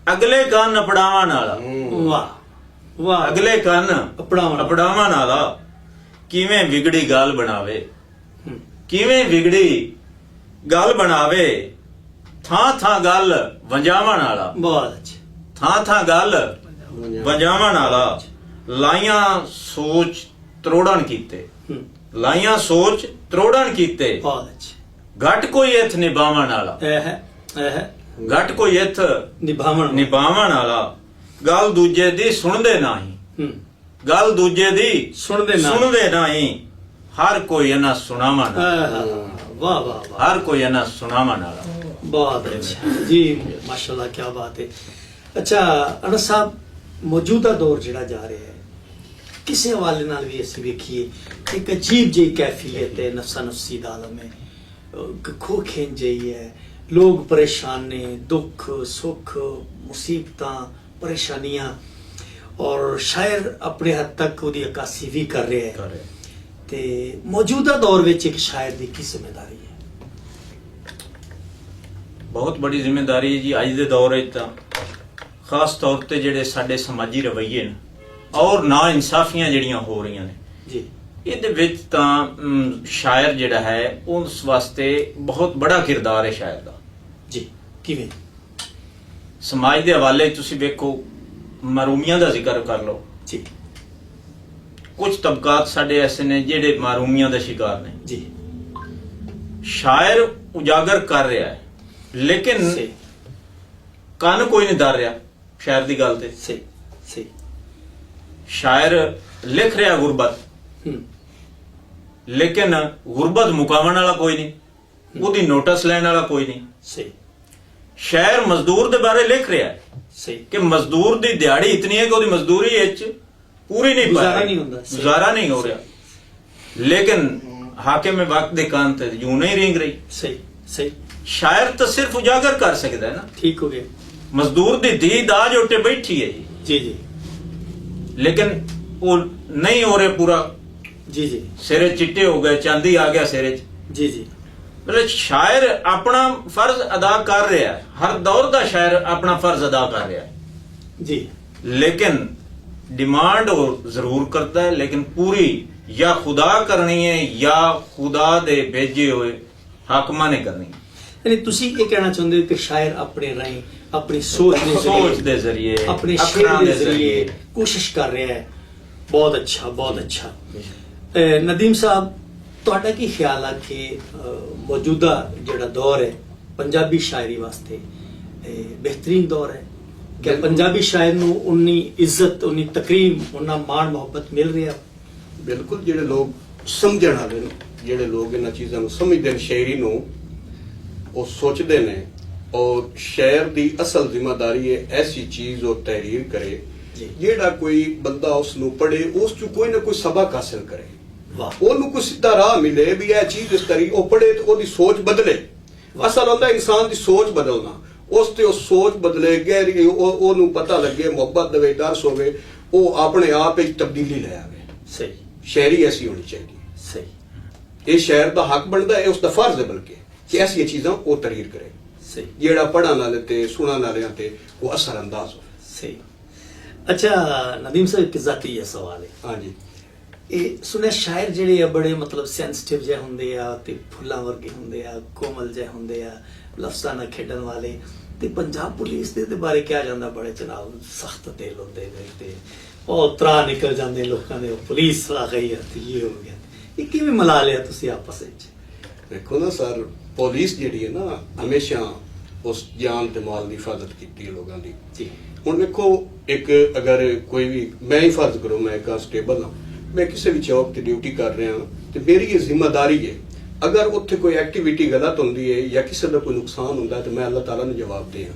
ਅਗਲੇ ਕੰਨ ਅਪੜਾਵਣ ਵਾਲਾ ਵਾਹ ਵਾਹ ਅਗਲੇ ਕੰਨ ਅਪੜਾਵਣ ਵਾਲਾ ਕਿਵੇਂ ਵਿਗੜੀ ਗੱਲ ਬਣਾਵੇ ਕਿਵੇਂ ਵਿਗੜੀ ਗੱਲ ਬਣਾਵੇ ਥਾਂ ਥਾਂ ਗੱਲ ਵੰਜਾਵਣ ਵਾਲਾ ਬਹੁਤ ਅੱਛਾ ਥਾਂ ਥਾਂ ਗੱਲ ਵੰਜਾਵਣ ਵਾਲਾ ਲਾਈਆਂ ਸੋਚ ਤਰੋੜਨ ਕੀਤੇ ਲਾਈਆਂ ਸੋਚ ਤਰੋੜਨ ਕੀਤੇ ਬਹੁਤ ਅੱਛਾ ਘਟ ਕੋਈ ਇਥ ਨਿਭਾਵਣ ਵਾਲਾ ਘਟ ਕੋਈ ਇਥ ਨਿਭਾਵਣ ਵਾਲਾ ਗੱਲ ਦੂਜੇ ਦੀ ਸੁਣਦੇ ਨਹੀਂ ਗੱਲ ਦੂਜੇ ਦੀ ਸੁਣਦੇ ਨਹੀਂ ਹਰ ਕੋਈ ਇਹਨਾਂ ਸੁਣਾਵਣ ਵਾਹ ਵਾਹ ਹਰ ਕੋਈ ਇਹਨਾਂ ਸੁਣਾਵਣ ਵਾਲਾ ਬਹੁਤ ਅੱਛਾ ਜੀ ਮਾਸ਼ਾਅੱਲਾ ਕੀ ਬਾਤ ਹੈ ਅੱਛਾ ਅਨਸ ਸਾਹਿਬ ਮੌਜੂਦਾ ਦੌਰ ਜਿਹੜਾ ਜਾ ਰਿਹਾ ਹੈ ਕਿਸੇ ਹਵਾਲੇ ਨਾਲ ਵੀ ਅਸੀਂ ਵੇਖੀਏ ਇੱਕ ਅਜੀਬ ਜਿਹੀ ਕੈਫੀਅਤ ਹੈ ਨਫਸਾ ਨਫਸੀ ਦਾ ਆਲਮ ਹੈ ਖੋ ਖੇਂਜ ਜਿਹੀ ਹੈ ਲੋਕ ਪਰੇਸ਼ਾਨ ਨੇ ਦੁੱਖ ਸੁੱਖ ਮੁਸੀਬਤਾਂ ਪਰੇਸ਼ਾਨੀਆਂ ਔਰ ਸ਼ਾਇਰ ਆਪਣੇ ਹੱਦ ਤੱਕ ਉਹਦੀ ਅਕਾਸੀ ਵੀ ਕਰ ਰਿਹਾ ਹੈ ਤੇ ਮੌਜੂਦਾ ਦੌਰ ਵਿੱਚ ਇੱਕ ਸ਼ਾਇਰ ਦੀ ਕੀ ਜ਼ਿੰਮੇਵਾਰੀ ਹੈ ਬਹੁਤ ਬੜੀ ਜ਼ਿੰਮੇਵਾਰੀ ਹੈ ਜੀ ਅੱਜ ਦੇ ਦੌਰ ਵਿੱਚ ਤਾਂ ਖਾਸ ਤੌਰ ਤੇ ਜਿਹੜੇ ਸਾਡੇ ਸਮਾਜੀ ਰਵੱਈਏ ਨੇ ਔਰ ਨਾ ਇਨਸਾਫੀਆਂ ਜਿਹੜੀਆਂ ਹੋ ਰਹੀਆਂ ਨੇ ਜੀ ਇਹਦੇ ਵਿੱਚ ਤਾਂ ਸ਼ਾਇਰ ਜਿਹੜਾ ਹੈ ਉਸ ਵਾਸਤੇ ਬਹੁਤ ਬੜਾ ਕਿਰਦਾਰ ਹੈ ਸ਼ਾਇਰ ਦਾ ਜੀ ਕਿਵੇਂ ਸਮਾਜ ਦੇ ਹਵਾਲੇ ਤੁਸੀਂ ਵੇਖੋ ਮਰੂਮੀਆਂ ਦਾ ਜ਼ਿਕਰ ਕਰ ਲਓ ਜੀ ਕੁਝ ਤਬਕਾਤ ਸਾਡੇ ਐਸੇ ਨੇ ਜਿਹੜੇ ਮਰੂਮੀਆਂ ਦਾ ਸ਼ਿਕਾਰ ਨੇ ਜੀ ਸ਼ਾਇਰ ਉਜਾਗਰ ਕਰ ਰਿਹਾ ਹੈ ਲੇਕਿਨ ਕੰਨ ਕੋਈ ਨਹੀਂ ਧਰ ਰਿਹਾ ਸ਼ਾਇਰ ਦੀ ਗੱਲ ਤੇ ਸਹੀ ਸ਼ਾਇਰ ਲਿਖ ਰਿਹਾ ਗੁਰਬਤ ਲੇਕਿਨ ਗੁਰਬਤ ਮੁਕਾਵਣ ਵਾਲਾ ਕੋਈ ਨਹੀਂ ਉਹਦੀ ਨੋਟਿਸ ਲੈਣ ਵਾਲਾ ਕੋਈ ਨਹੀਂ ਸਹੀ ਸ਼ਾਇਰ ਮਜ਼ਦੂਰ ਦੇ ਬਾਰੇ ਲਿਖ ਰਿਹਾ ਹੈ ਸਹੀ ਕਿ ਮਜ਼ਦੂਰ ਦੀ ਦਿਹਾੜੀ ਇਤਨੀ ਹੈ ਕਿ ਉਹਦੀ ਮਜ਼ਦੂਰੀ ਵਿੱਚ ਪੂਰੀ ਨਹੀਂ ਗੁਜ਼ਾਰਾ ਨਹੀਂ ਹੋ ਰਿਹਾ ਲੇਕਿਨ ਹਾਕਿਮ ਵਕਤ ਦੇ ਕੰਨ ਤੇ ਯੂੰ ਨਹੀਂ ਰਿੰਗ ਰਹੀ ਸਹੀ ਸ਼ਾਇਰ ਤਾਂ ਸਿਰਫ ਉਜਾਗਰ ਕਰ ਸਕਦਾ ਹੈ ਨਾ ਠੀਕ ਹੋ ਗਿਆ ਮਜ਼ਦੂਰ ਦੀ ਧੀ ਦਾਜ ਉੱਤੇ ਬੈਠੀ ਹੈ ਜੀ ਲੇਕਿਨ ਉਹ ਨਹੀਂ ਹੋ ਰਿਹਾ ਪੂਰਾ ਜੀ ਸਿਰੇ ਚਿੱਟੇ ਹੋ ਗਏ ਚਾਂਦੀ ਆ ਗਿਆ ਸਿਰੇ 'ਚ ਜੀ ਮਤਲਬ ਸ਼ਾਇਰ ਆਪਣਾ ਫਰਜ਼ ਅਦਾ ਕਰ ਰਿਹਾ ਹੈ ਹਰ ਦੌਰ ਦਾ ਸ਼ਾਇਰ ਆਪਣਾ ਫਰਜ਼ ਅਦਾ ਕਰ ਰਿਹਾ ਹੈ ਜੀ ਲੇਕਿਨ ਡਿਮਾਂਡ ਉਹ ਜ਼ਰੂਰ ਕਰਦਾ ਹੈ ਲੇਕਿਨ ਪੂਰੀ ਜਾਂ ਖੁਦਾ ਕਰਨੀ ਹੈ ਜਾਂ ਖੁਦਾ ਦੇ ਭੇਜੇ ਹੋਏ ਹਾਕਮਾਂ ਨੇ ਕਰਨੀ ਹੈ ਯਾਨੀ ਤੁਸੀਂ ਇਹ ਕਹਿਣਾ ਚਾਹੁੰਦੇ ਹੋ ਕਿ ਸ਼ਾਇਰ ਆਪਣੇ ਰਾਹੀਂ ਆਪਣੀ ਸੋਚ ਦੇ ਜ਼ਰੀਏ ਆਪਣੇ ਸ਼ੇਰ ਦੇ ਜ਼ਰੀਏ ਕੋਸ਼ਿਸ਼ ਕਰ ਰਿਹਾ ਹੈ ਬਹੁਤ ਅੱਛਾ ਨਦੀਮ ਸਾਹਿਬ ਤੁਹਾਡਾ ਕੀ ਖਿਆਲ ਹੈ ਕਿ ਮੌਜੂਦਾ ਜਿਹੜਾ ਦੌਰ ਹੈ ਪੰਜਾਬੀ ਸ਼ਾਇਰੀ ਵਾਸਤੇ ਬਿਹਤਰੀਨ ਦੌਰ ਹੈ ਕਿ ਪੰਜਾਬੀ ਸ਼ਾਇਰ ਨੂੰ ਉਨੀ ਇੱਜ਼ਤ ਉਨੀ ਤਕਰੀਮ ਉਨਾ ਮਾਣ ਮੁਹੱਬਤ ਮਿਲ ਰਿਹਾ ਬਿਲਕੁਲ ਜਿਹੜੇ ਲੋਕ ਸਮਝਣ ਵਾਲੇ ਨੇ ਜਿਹੜੇ ਲੋਕ ਇਹਨਾਂ ਚੀਜ਼ਾਂ ਨੂੰ ਸਮਝਦੇ ਨੇ ਸ਼ਾਇਰੀ ਨੂੰ ਉਹ ਸੋਚਦੇ ਨੇ ਔਰ ਸ਼ਾਇਰ ਦੀ ਅਸਲ ਜ਼ਿੰਮੇਵਾਰੀ ਹੈ ਐਸੀ ਚੀਜ਼ ਉਹ ਤਹਿਰੀਰ ਕਰੇ ਜਿਹੜਾ ਕੋਈ ਬੰਦਾ ਉਸ ਨੂੰ ਪੜ੍ਹੇ ਉਸ ਚ ਕੋਈ ਨਾ ਕੋਈ ਸਬਕ ਹਾਸਿਲ ਕਰੇ ਉਹਨੂੰ ਕੋਈ ਸਿੱਧਾ ਰਾਹ ਮਿਲੇ ਵੀ ਇਹ ਚੀਜ਼ ਇਸ ਤਰੀ ਉਹ ਪੜ੍ਹੇ ਤੇ ਉਹਦੀ ਸੋਚ ਬਦਲੇ ਅਸਲ ਹੁੰਦਾ ਇਨਸਾਨ ਦੀ ਸੋਚ ਬਦਲਣਾ ਉਸ ਤੇ ਉਹ ਸੋਚ ਬਦਲੇ ਗਹਿਰੀ ਉਹਨੂੰ ਪਤਾ ਲੱਗੇ ਮੁਹੱਬਤ ਦੇਵੇ ਦਰਸ ਹੋਵੇ ਉਹ ਆਪਣੇ ਆਪ ਵਿੱਚ ਤਬਦੀਲੀ ਲੈ ਆਵੇ ਸਹੀ ਸ਼ਾਇਰੀ ਐਸੀ ਹੋਣੀ ਚਾਹੀਦੀ ਸਹੀ ਇਹ ਸ਼ਾਇਰ ਦਾ ਹੱਕ ਬਣਦਾ ਹੈ ਉਸ ਦਾ ਫਰਜ਼ ਹੈ ਬਲਕਿ ਕਿ ਐਸੀ ਚੀਜ਼ਾਂ ਉਹ ਤਹਿਰੀਰ ਕਰੇ ਜਿਹੜਾ ਪੜ੍ਹਨ ਵਾਲੇ ਤੇ ਸੁਣਨ ਵਾਲਿਆਂ ਤੇ ਉਹ ਅਸਰ ਅੰਦਾਜ਼ ਹੋਵੇ ਸਹੀ अच्छा नदीम साहब एक ज़ाती जिहा सवाल है ਹਾਂਜੀ ਇਹ ਸੁਣਿਆ ਸ਼ਾਇਰ ਜਿਹੜੇ ਆ ਬੜੇ ਮਤਲਬ ਸੈਂਸਿਟਿਵ ਜਿਹੇ ਹੁੰਦੇ ਆ ਤੇ ਫੁੱਲਾਂ ਵਰਗੇ ਹੁੰਦੇ ਆ ਕੋਮਲ ਜਿਹੇ ਹੁੰਦੇ ਆ ਲਫ਼ਜ਼ਾਂ ਨਾਲ ਖੇਡਣ ਵਾਲੇ ਤੇ ਪੰਜਾਬ ਪੁਲਿਸ ਦੇ ਬਾਰੇ ਕਿਹਾ ਜਾਂਦਾ ਬੜੇ ਜਨਾਬ ਸਖਤ ਦਿਲ ਹੁੰਦੇ ਨੇ ਤੇ ਉਹ ਤਰਾ ਨਿਕਲ ਜਾਂਦੇ ਲੋਕਾਂ ਦੇ ਪੁਲਿਸ ਆ ਗਈ ਤੇ ਇਹ ਹੋ ਗਿਆ ਇਹ ਕਿਵੇਂ ਮਿਲਾ ਲਿਆ ਤੁਸੀਂ ਆਪਸ ਵਿੱਚ ਦੇਖੋ ਨਾ ਸਰ ਪੁਲਿਸ ਜਿਹੜੀ ਹੈ ਨਾ ਹਮੇਸ਼ਾ ਉਸ ਜਾਨ ਤੇ ਮਾਲ ਦੀ ਹਿਫਾਜ਼ਤ ਕੀਤੀ ਹੈ ਲੋਕਾਂ ਦੀ ਜੀ ਹੁਣ ਵੇਖੋ ਇੱਕ ਅਗਰ ਕੋਈ ਵੀ ਮੈਂ ਹੀ ਫਰਜ਼ ਕਰੋ ਮੈਂ ਇੱਕ ਕਾਂਸਟੇਬਲ ਹਾਂ ਮੈਂ ਕਿਸੇ ਵੀ ਚੌਕ ਤੇ ਡਿਊਟੀ ਕਰ ਰਿਹਾ ਤੇ ਮੇਰੀ ਇਹ ਜ਼ਿੰਮੇਵਾਰੀ ਹੈ ਅਗਰ ਉੱਥੇ ਕੋਈ ਐਕਟੀਵਿਟੀ ਗਲਤ ਹੁੰਦੀ ਹੈ ਜਾਂ ਕਿਸੇ ਦਾ ਕੋਈ ਨੁਕਸਾਨ ਹੁੰਦਾ ਤੇ ਮੈਂ ਅੱਲਾਹ ਤਾਲਾ ਨੂੰ ਜਵਾਬ ਦੇ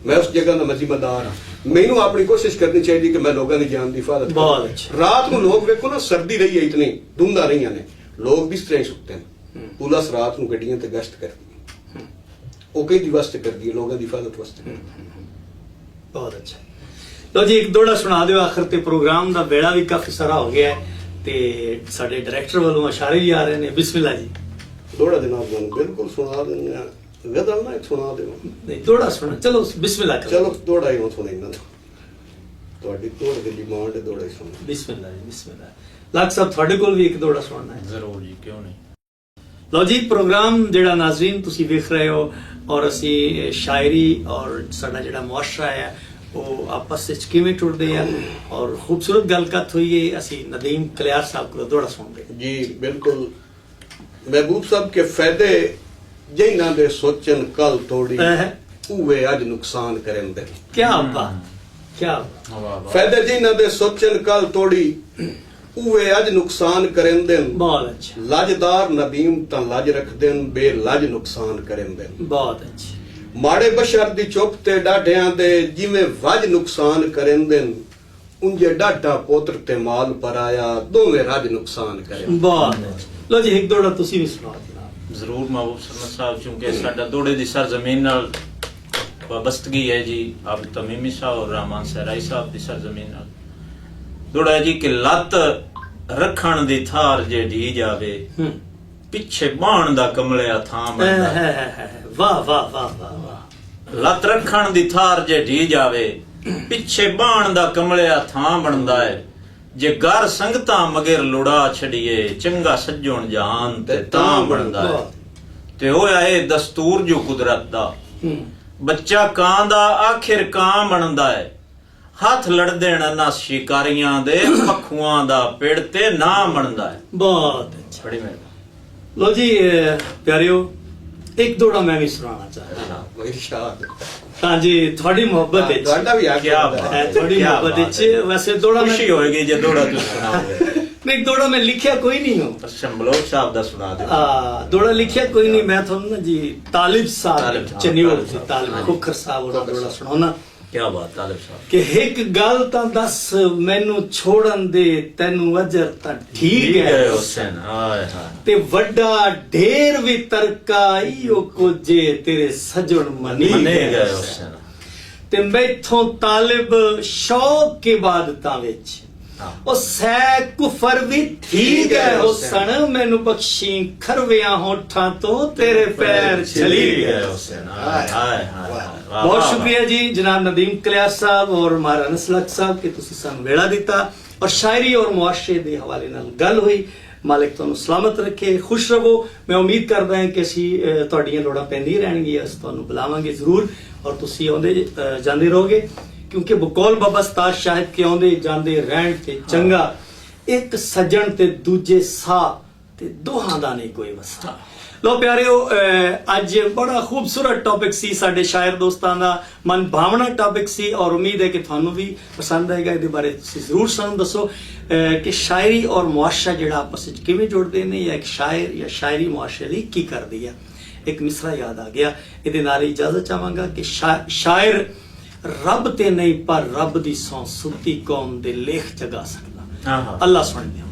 ਮੈਂ ਉਸ ਜਗ੍ਹਾ ਦਾ ਜ਼ਿੰਮੇਦਾਰ ਹਾਂ ਮੈਨੂੰ ਆਪਣੀ ਕੋਸ਼ਿਸ਼ ਕਰਨੀ ਚਾਹੀਦੀ ਕਿ ਮੈਂ ਲੋਕਾਂ ਦੀ ਜਾਨ ਦੀ ਹਿਫਾਜ਼ਤ ਬਹੁਤ ਅੱਛਾ ਰਾਤ ਨੂੰ ਲੋਕ ਵੇਖੋ ਨਾ ਸਰਦੀ ਰਹੀ ਹੈ ਇਤਨੀ ਧੁੰਦਾਂ ਰਹੀਆਂ ਨੇ ਲੋਕ ਬਿਸਤਰੇ ਸੁੱਤੇ ਨੇ ਪੁਲਿਸ ਰਾਤ ਨੂੰ ਗੱਡੀਆਂ ਤੇ ਗਸ਼ਤ ਕਰਦੀ ਹੈ ਉਹ ਕਿਹਦੀ ਵਾਸਤੇ ਕਰਦੀ ਹੈ ਲੋਕਾਂ ਦੀ ਹਿਫਾਜ਼ਤ ਵਾਸਤੇ ਬਹੁਤ ਅੱਛਾ ਲੋ ਜੀ ਇੱਕ ਦੋੜਾ ਸੁਣਾ ਦਿਓ ਆਖਰ ਤੇ ਪ੍ਰੋਗਰਾਮ ਦਾ ਵੇਲਾ ਵੀ ਕਾਫੀ ਸਾਰਾ ਹੋ ਗਿਆ ਹੈ ਤੇ ਸਾਡੇ ਡਾਇਰੈਕਟਰ ਵੱਲੋਂ ਇਸ਼ਾਰੇ ਵੀ ਆ ਰਹੇ ਨੇ ਬਿਸਮਿਲ੍ਲਾ ਜੀ ਦੋੜਾ ਜਨਾਬ ਤੁਹਾਨੂੰ ਬਿਲਕੁਲ ਸੁਣਾ ਦਿੰਦੇ ਆ ਗਜ਼ਲ ਨਾ ਇੱਕ ਸੁਣਾ ਦਿਓ ਨਹੀਂ ਦੋੜਾ ਸੁਣਾ ਚਲੋ ਬਿਸਮਿਲ੍ਲਾ ਕਰੋ ਚਲੋ ਦੋੜਾ ਹੀ ਹੁਣ ਸੁਣਾਈਦਾ ਤੁਹਾਡੀ ਤੋੜ ਦੀ ਡਿਮਾਂਡ ਹੈ ਦੋੜਾ ਹੀ ਸੁਣਾ ਬਿਸਮਿਲ੍ਲਾ ਜੀ ਬਿਸਮਿਲ੍ਲਾ ਲੱਖ ਸਾਹਿਬ ਤੁਹਾਡੇ ਕੋਲ ਵੀ ਇੱਕ ਦੋੜਾ ਸੁਣਨਾ ਹੈ ਜ਼ਰੂਰ ਜੀ ਕਿਉਂ ਨਹੀਂ ਲਓ ਜੀ ਪ੍ਰੋਗਰਾਮ ਜਿਹੜਾ ਨਾਜ਼ਰੀਨ ਤੁਸੀਂ ਵੇਖ ਰਹੇ ਹੋ ਔਰ ਅਸੀਂ ਸ਼ਾਇਰੀ ਔਰ ਸਾਡਾ ਜਿਹੜਾ ਮੁਆਸ਼ਰਾ ਹੈ ਉਹ ਆਪਸ ਵਿੱਚ ਕਿਵੇਂ ਟੁੱਟਦੇ ਆ ਔਰ ਖੂਬਸੂਰਤ ਗੱਲਬਾਤ ਹੋਈ ਹੈ ਅਸੀਂ ਨਦੀਮ ਕਲਿਆਰ ਸਾਹਿਬ ਕੋਲ ਦੋੜਾ ਸੁਣਦੇ ਜੀ ਬਿਲਕੁਲ ਮਹਿਬੂਬ ਸਾਹਿਬ ਕੇ ਫਾਇਦੇ ਜਿਨ੍ਹਾਂ ਦੇ ਸੋਚਣ ਕੱਲ ਤੋੜੀ ਉਵੇਂ ਅੱਜ ਨੁਕਸਾਨ ਕਰਨ ਦੇ ਕੀ ਬਾਤ ਕੀ ਬਾਤ ਫਾਇਦੇ ਜਿਨ੍ਹਾਂ ਦੇ ਸੋਚਣ ਕੱਲ ਤੋੜੀ ਉਵੇਂ ਅੱਜ ਨੁਕਸਾਨ ਕਰਨ ਦੇ ਬਹੁਤ ਅੱਛਾ ਲਾਜਦਾਰ ਨਦੀਮ ਤਾਂ ਲਾਜ ਰੱਖਦੇ ਨੇ ਬੇਲਾਜ ਨੁਕਸਾਨ ਕਰਨ ਦੇ ਬਹੁਤ ਅੱਛਾ ਮਾੜੇ ਬਸ਼ਰ ਦੀ ਚੁੱਪ ਤੇ ਡਾਢਿਆਂ ਦੇ ਜਿਵੇਂ ਵੱਜ ਨੁਕਸਾਨ ਕਰੇਂਦੇ ਉਂਝੇ ਡਾਢਾ ਪੁੱਤਰ ਤੇ ਮਾਲ ਪਰਾਇਆ ਦੋਵੇਂ ਰੱਜ ਨੁਕਸਾਨ ਕਰੇ ਬਹੁਤ ਲੋ ਜੀ ਇੱਕ ਦੋੜਾ ਤੁਸੀਂ ਵੀ ਸੁਣਾਓ ਜਨਾਬ ਜ਼ਰੂਰ ਮਹਿਬੂਬ ਸਰਮਦ ਸਾਹਿਬ ਚੁੰਕੇ ਸਾਡਾ ਦੋੜੇ ਦੀ ਸਰਜ਼ਮੀਨ ਨਾਲ ਵਾਬਸਤਗੀ ਹੈ ਜੀ ਆਪ ਤਮੀਮੀ ਸਾਹਿਬ ਔਰ ਰਹਿਮਾਨ ਸਹਿਰਾਈ ਸਾਹਿਬ ਦੀ ਸਰਜ਼ਮੀਨ ਨਾਲ ਦੋੜਾ ਜੀ ਕਿ ਲੱਤ ਰੱਖਣ ਦੀ ਥਾਰ ਜੇ ਢੀ ਜਾਵੇ ਪਿੱਛੇ ਬਾਣ ਦਾ ਕਮਲਿਆ ਥਾਂ ਬਣਦਾ ਵਾਹ ਵਾਹ ਵਾਹ ਵਾਹ ਵਾਹ ਲੱਤ ਰੱਖਣ ਦੀ ਥਾਰ ਜੇ ਢੀ ਜਾਵੇ ਪਿੱਛੇ ਬਾਣ ਦਾ ਕਮਲਿਆ ਥਾਂ ਬਣਦਾ ਹੈ ਜੇ ਘਰ ਸੰਗਤਾਂ ਮਗਰ ਲੁੜਾ ਛੜੀਏ ਚੰਗਾ ਸੱਜਣ ਜਹਾਨ ਤੇ ਤਾਂ ਬਣਦਾ ਹੈ ਤੇ ਹੋਇਆ ਇਹ ਦਸਤੂਰ ਜੋ ਕੁਦਰਤ ਦਾ ਬੱਚਾ ਕਾਂ ਦਾ ਆਖਿਰ ਕਾਂ ਬਣਦਾ ਹੈ ਹੱਥ ਲੜ ਦੇਣ ਨਾ ਸ਼ਿਕਾਰੀਆਂ ਦੇ ਪੱਖੂਆਂ ਦਾ ਪਿੜ ਤੇ ਨਾ ਬਣਦਾ ਹੈ ਬਹੁਤ ਅੱਛਾ ਬੜੀ ਮਿਹਰਬਾਨੀ ਲੋ ਜੀ ਪਿਆਰਿਓ ਇੱਕ ਦੋੜਾ ਮੈਂ ਵੀ ਸੁਣਾਉਣਾ ਚਾਹੁੰਦਾ ਇਰਸ਼ਾਦ ਹਾਂਜੀ ਤੁਹਾਡੀ ਮੁਹੱਬਤ ਵਿੱਚ ਤੁਹਾਡਾ ਵੀ ਆ ਕਿਆ ਬਾਤ ਹੈ ਤੁਹਾਡੀ ਮੁਹੱਬਤ ਵਿੱਚ ਵੈਸੇ ਦੋੜਾ ਖੁਸ਼ੀ ਹੋਏਗੀ ਜੇ ਦੋੜਾ ਤੁਸੀਂ ਸੁਣਾਓਗੇ ਨਹੀਂ ਦੋੜਾ ਮੈਂ ਲਿਖਿਆ ਕੋਈ ਨਹੀਂ ਹੋ ਸ਼ੰਬਲੋਕ ਸਾਹਿਬ ਦਾ ਸੁਣਾ ਦਿਓ ਦੋੜਾ ਲਿਖਿਆ ਕੋਈ ਨਹੀਂ ਮੈਂ ਤੁਹਾਨੂੰ ਨਾ ਜੀ ਤਾਲਿਬ ਸਾਹਿਬ ਚੰਨਿਓਲ ਸੀ ਤਾਲਿਬ ਖੋਖਰ ਸਾਹਿਬ ਉਹਦਾ ਦੋੜਾ ਸੁਣਾਉਣਾ ਕਿਆ ਬਾਤ ਤਾਲਿਬ ਸਾਹਿਬ ਕਿ ਇੱਕ ਗੱਲ ਤਾਂ ਦੱਸ ਮੈਨੂੰ ਛੋੜਨ ਦੇ ਤੈਨੂੰ ਅਜਰ ਤਾਂ ਠੀਕ ਹੈ ਹੁਸੈਨ ਹਾਏ ਹਾਏ ਤੇ ਵੱਡਾ ਢੇਰ ਵੀ ਤਰਕਾ ਈਓ ਕੁਝੇ ਤੇਰੇ ਸਜਣ ਮਨੀ ਗਏ ਹੁਸੈਨ ਤੇ ਮੈਥੋਂ ਤਾਲਿਬ ਸ਼ੌਕ ਇਬਾਦਤਾਂ ਵਿੱਚ ਉਹ ਸੈ ਕੁਫਰ ਵੀ ਠੀਕ ਹੈ ਹੁਸਨ ਮੈਨੂੰ ਬਖਸ਼ੀ ਖਰਵਿਆਂ ਹੋਠਾਂ ਤੋਂ ਤੇਰੇ ਪੈਰ ਚਲੀ ਗਏ ਹੁਸੈਨ ਹਾਏ ਹਾਏ ਬਹੁਤ ਸ਼ੁਕਰੀਆ ਜੀ ਜਨਾਬ ਨਦੀਮ ਕਲਿਆਰ ਸਾਹਿਬ ਔਰ ਮਾਰਾ ਨਸਲਕ ਸਾਹਿਬ ਕਿ ਤੁਸੀਂ ਸਾਨੂੰ ਵੇਲਾ ਦਿੱਤਾ ਔਰ ਸ਼ਾਇਰੀ ਔਰ ਮੁਆਸ਼ਰੇ ਦੇ ਹਵਾਲੇ ਨਾਲ ਗੱਲ ਹੋਈ ਮਾਲਿਕ ਤੁਹਾਨੂੰ ਸਲਾਮਤ ਰੱਖੇ ਖੁਸ਼ ਰਹੋ ਮੈਂ ਉਮੀਦ ਕਰਦਾ ਹਾਂ ਕਿ ਅਸੀਂ ਤੁਹਾਡੀਆਂ ਲੋੜਾਂ ਪੈਂਦੀਆਂ ਰਹਿਣਗੀਆਂ ਅਸੀਂ ਤੁਹਾਨੂੰ ਬੁਲਾਵਾਂਗੇ ਜ਼ਰੂਰ ਔਰ ਤੁਸੀਂ ਆਉਂਦੇ ਜਾਂਦੇ ਰਹੋਗੇ ਕਿਉਂਕਿ ਬਕੌਲ ਬਾਬਾ ਸਤਾਜ ਸ਼ਾਹਿਦ ਕੇ ਆਉਂਦੇ ਜਾਂਦੇ ਰਹਿਣ ਤੇ ਚੰਗਾ ਇੱਕ ਸੱਜਣ ਤੇ ਦੂਜੇ ਸਾਹ ਤੇ ਦੋਹਾਂ ਦਾ ਨਹੀਂ ਕੋਈ ਵਸਾ ਲੋ ਪਿਆਰਿਓ ਅੱਜ ਬੜਾ ਖੂਬਸੂਰਤ ਟੌਪਿਕ ਸੀ ਸਾਡੇ ਸ਼ਾਇਰ ਦੋਸਤਾਂ ਦਾ ਮਨ ਭਾਵਨਾ ਟੌਪਿਕ ਸੀ ਔਰ ਉਮੀਦ ਹੈ ਕਿ ਤੁਹਾਨੂੰ ਵੀ ਪਸੰਦ ਆਏਗਾ ਇਹਦੇ ਬਾਰੇ ਤੁਸੀਂ ਜ਼ਰੂਰ ਸਾਨੂੰ ਦੱਸੋ ਕਿ ਸ਼ਾਇਰੀ ਔਰ ਮੁਆਸ਼ਰਾ ਜਿਹੜਾ ਆਪਸ ਵਿੱਚ ਕਿਵੇਂ ਜੁੜਦੇ ਨੇ ਜਾਂ ਇੱਕ ਸ਼ਾਇਰ ਜਾਂ ਸ਼ਾਇਰੀ ਮੁਆਸ਼ਰੇ ਲਈ ਕੀ ਕਰਦੀ ਹੈ ਇੱਕ ਮਿਸਰਾ ਯਾਦ ਆ ਗਿਆ ਇਹਦੇ ਨਾਲ ਹੀ ਇਜਾਜ਼ਤ ਚਾਹਾਂਗਾ ਕਿ ਸ਼ਾਇਰ ਰੱਬ ਤੇ ਨਹੀਂ ਪਰ ਰੱਬ ਦੀ ਸੌਂ ਸੁੱਤੀ ਕੌਮ ਦੇ ਲੇਖ ਜਗਾ ਸਕਦਾ ਅੱਲਾ ਸੁਣ ਲਿਓ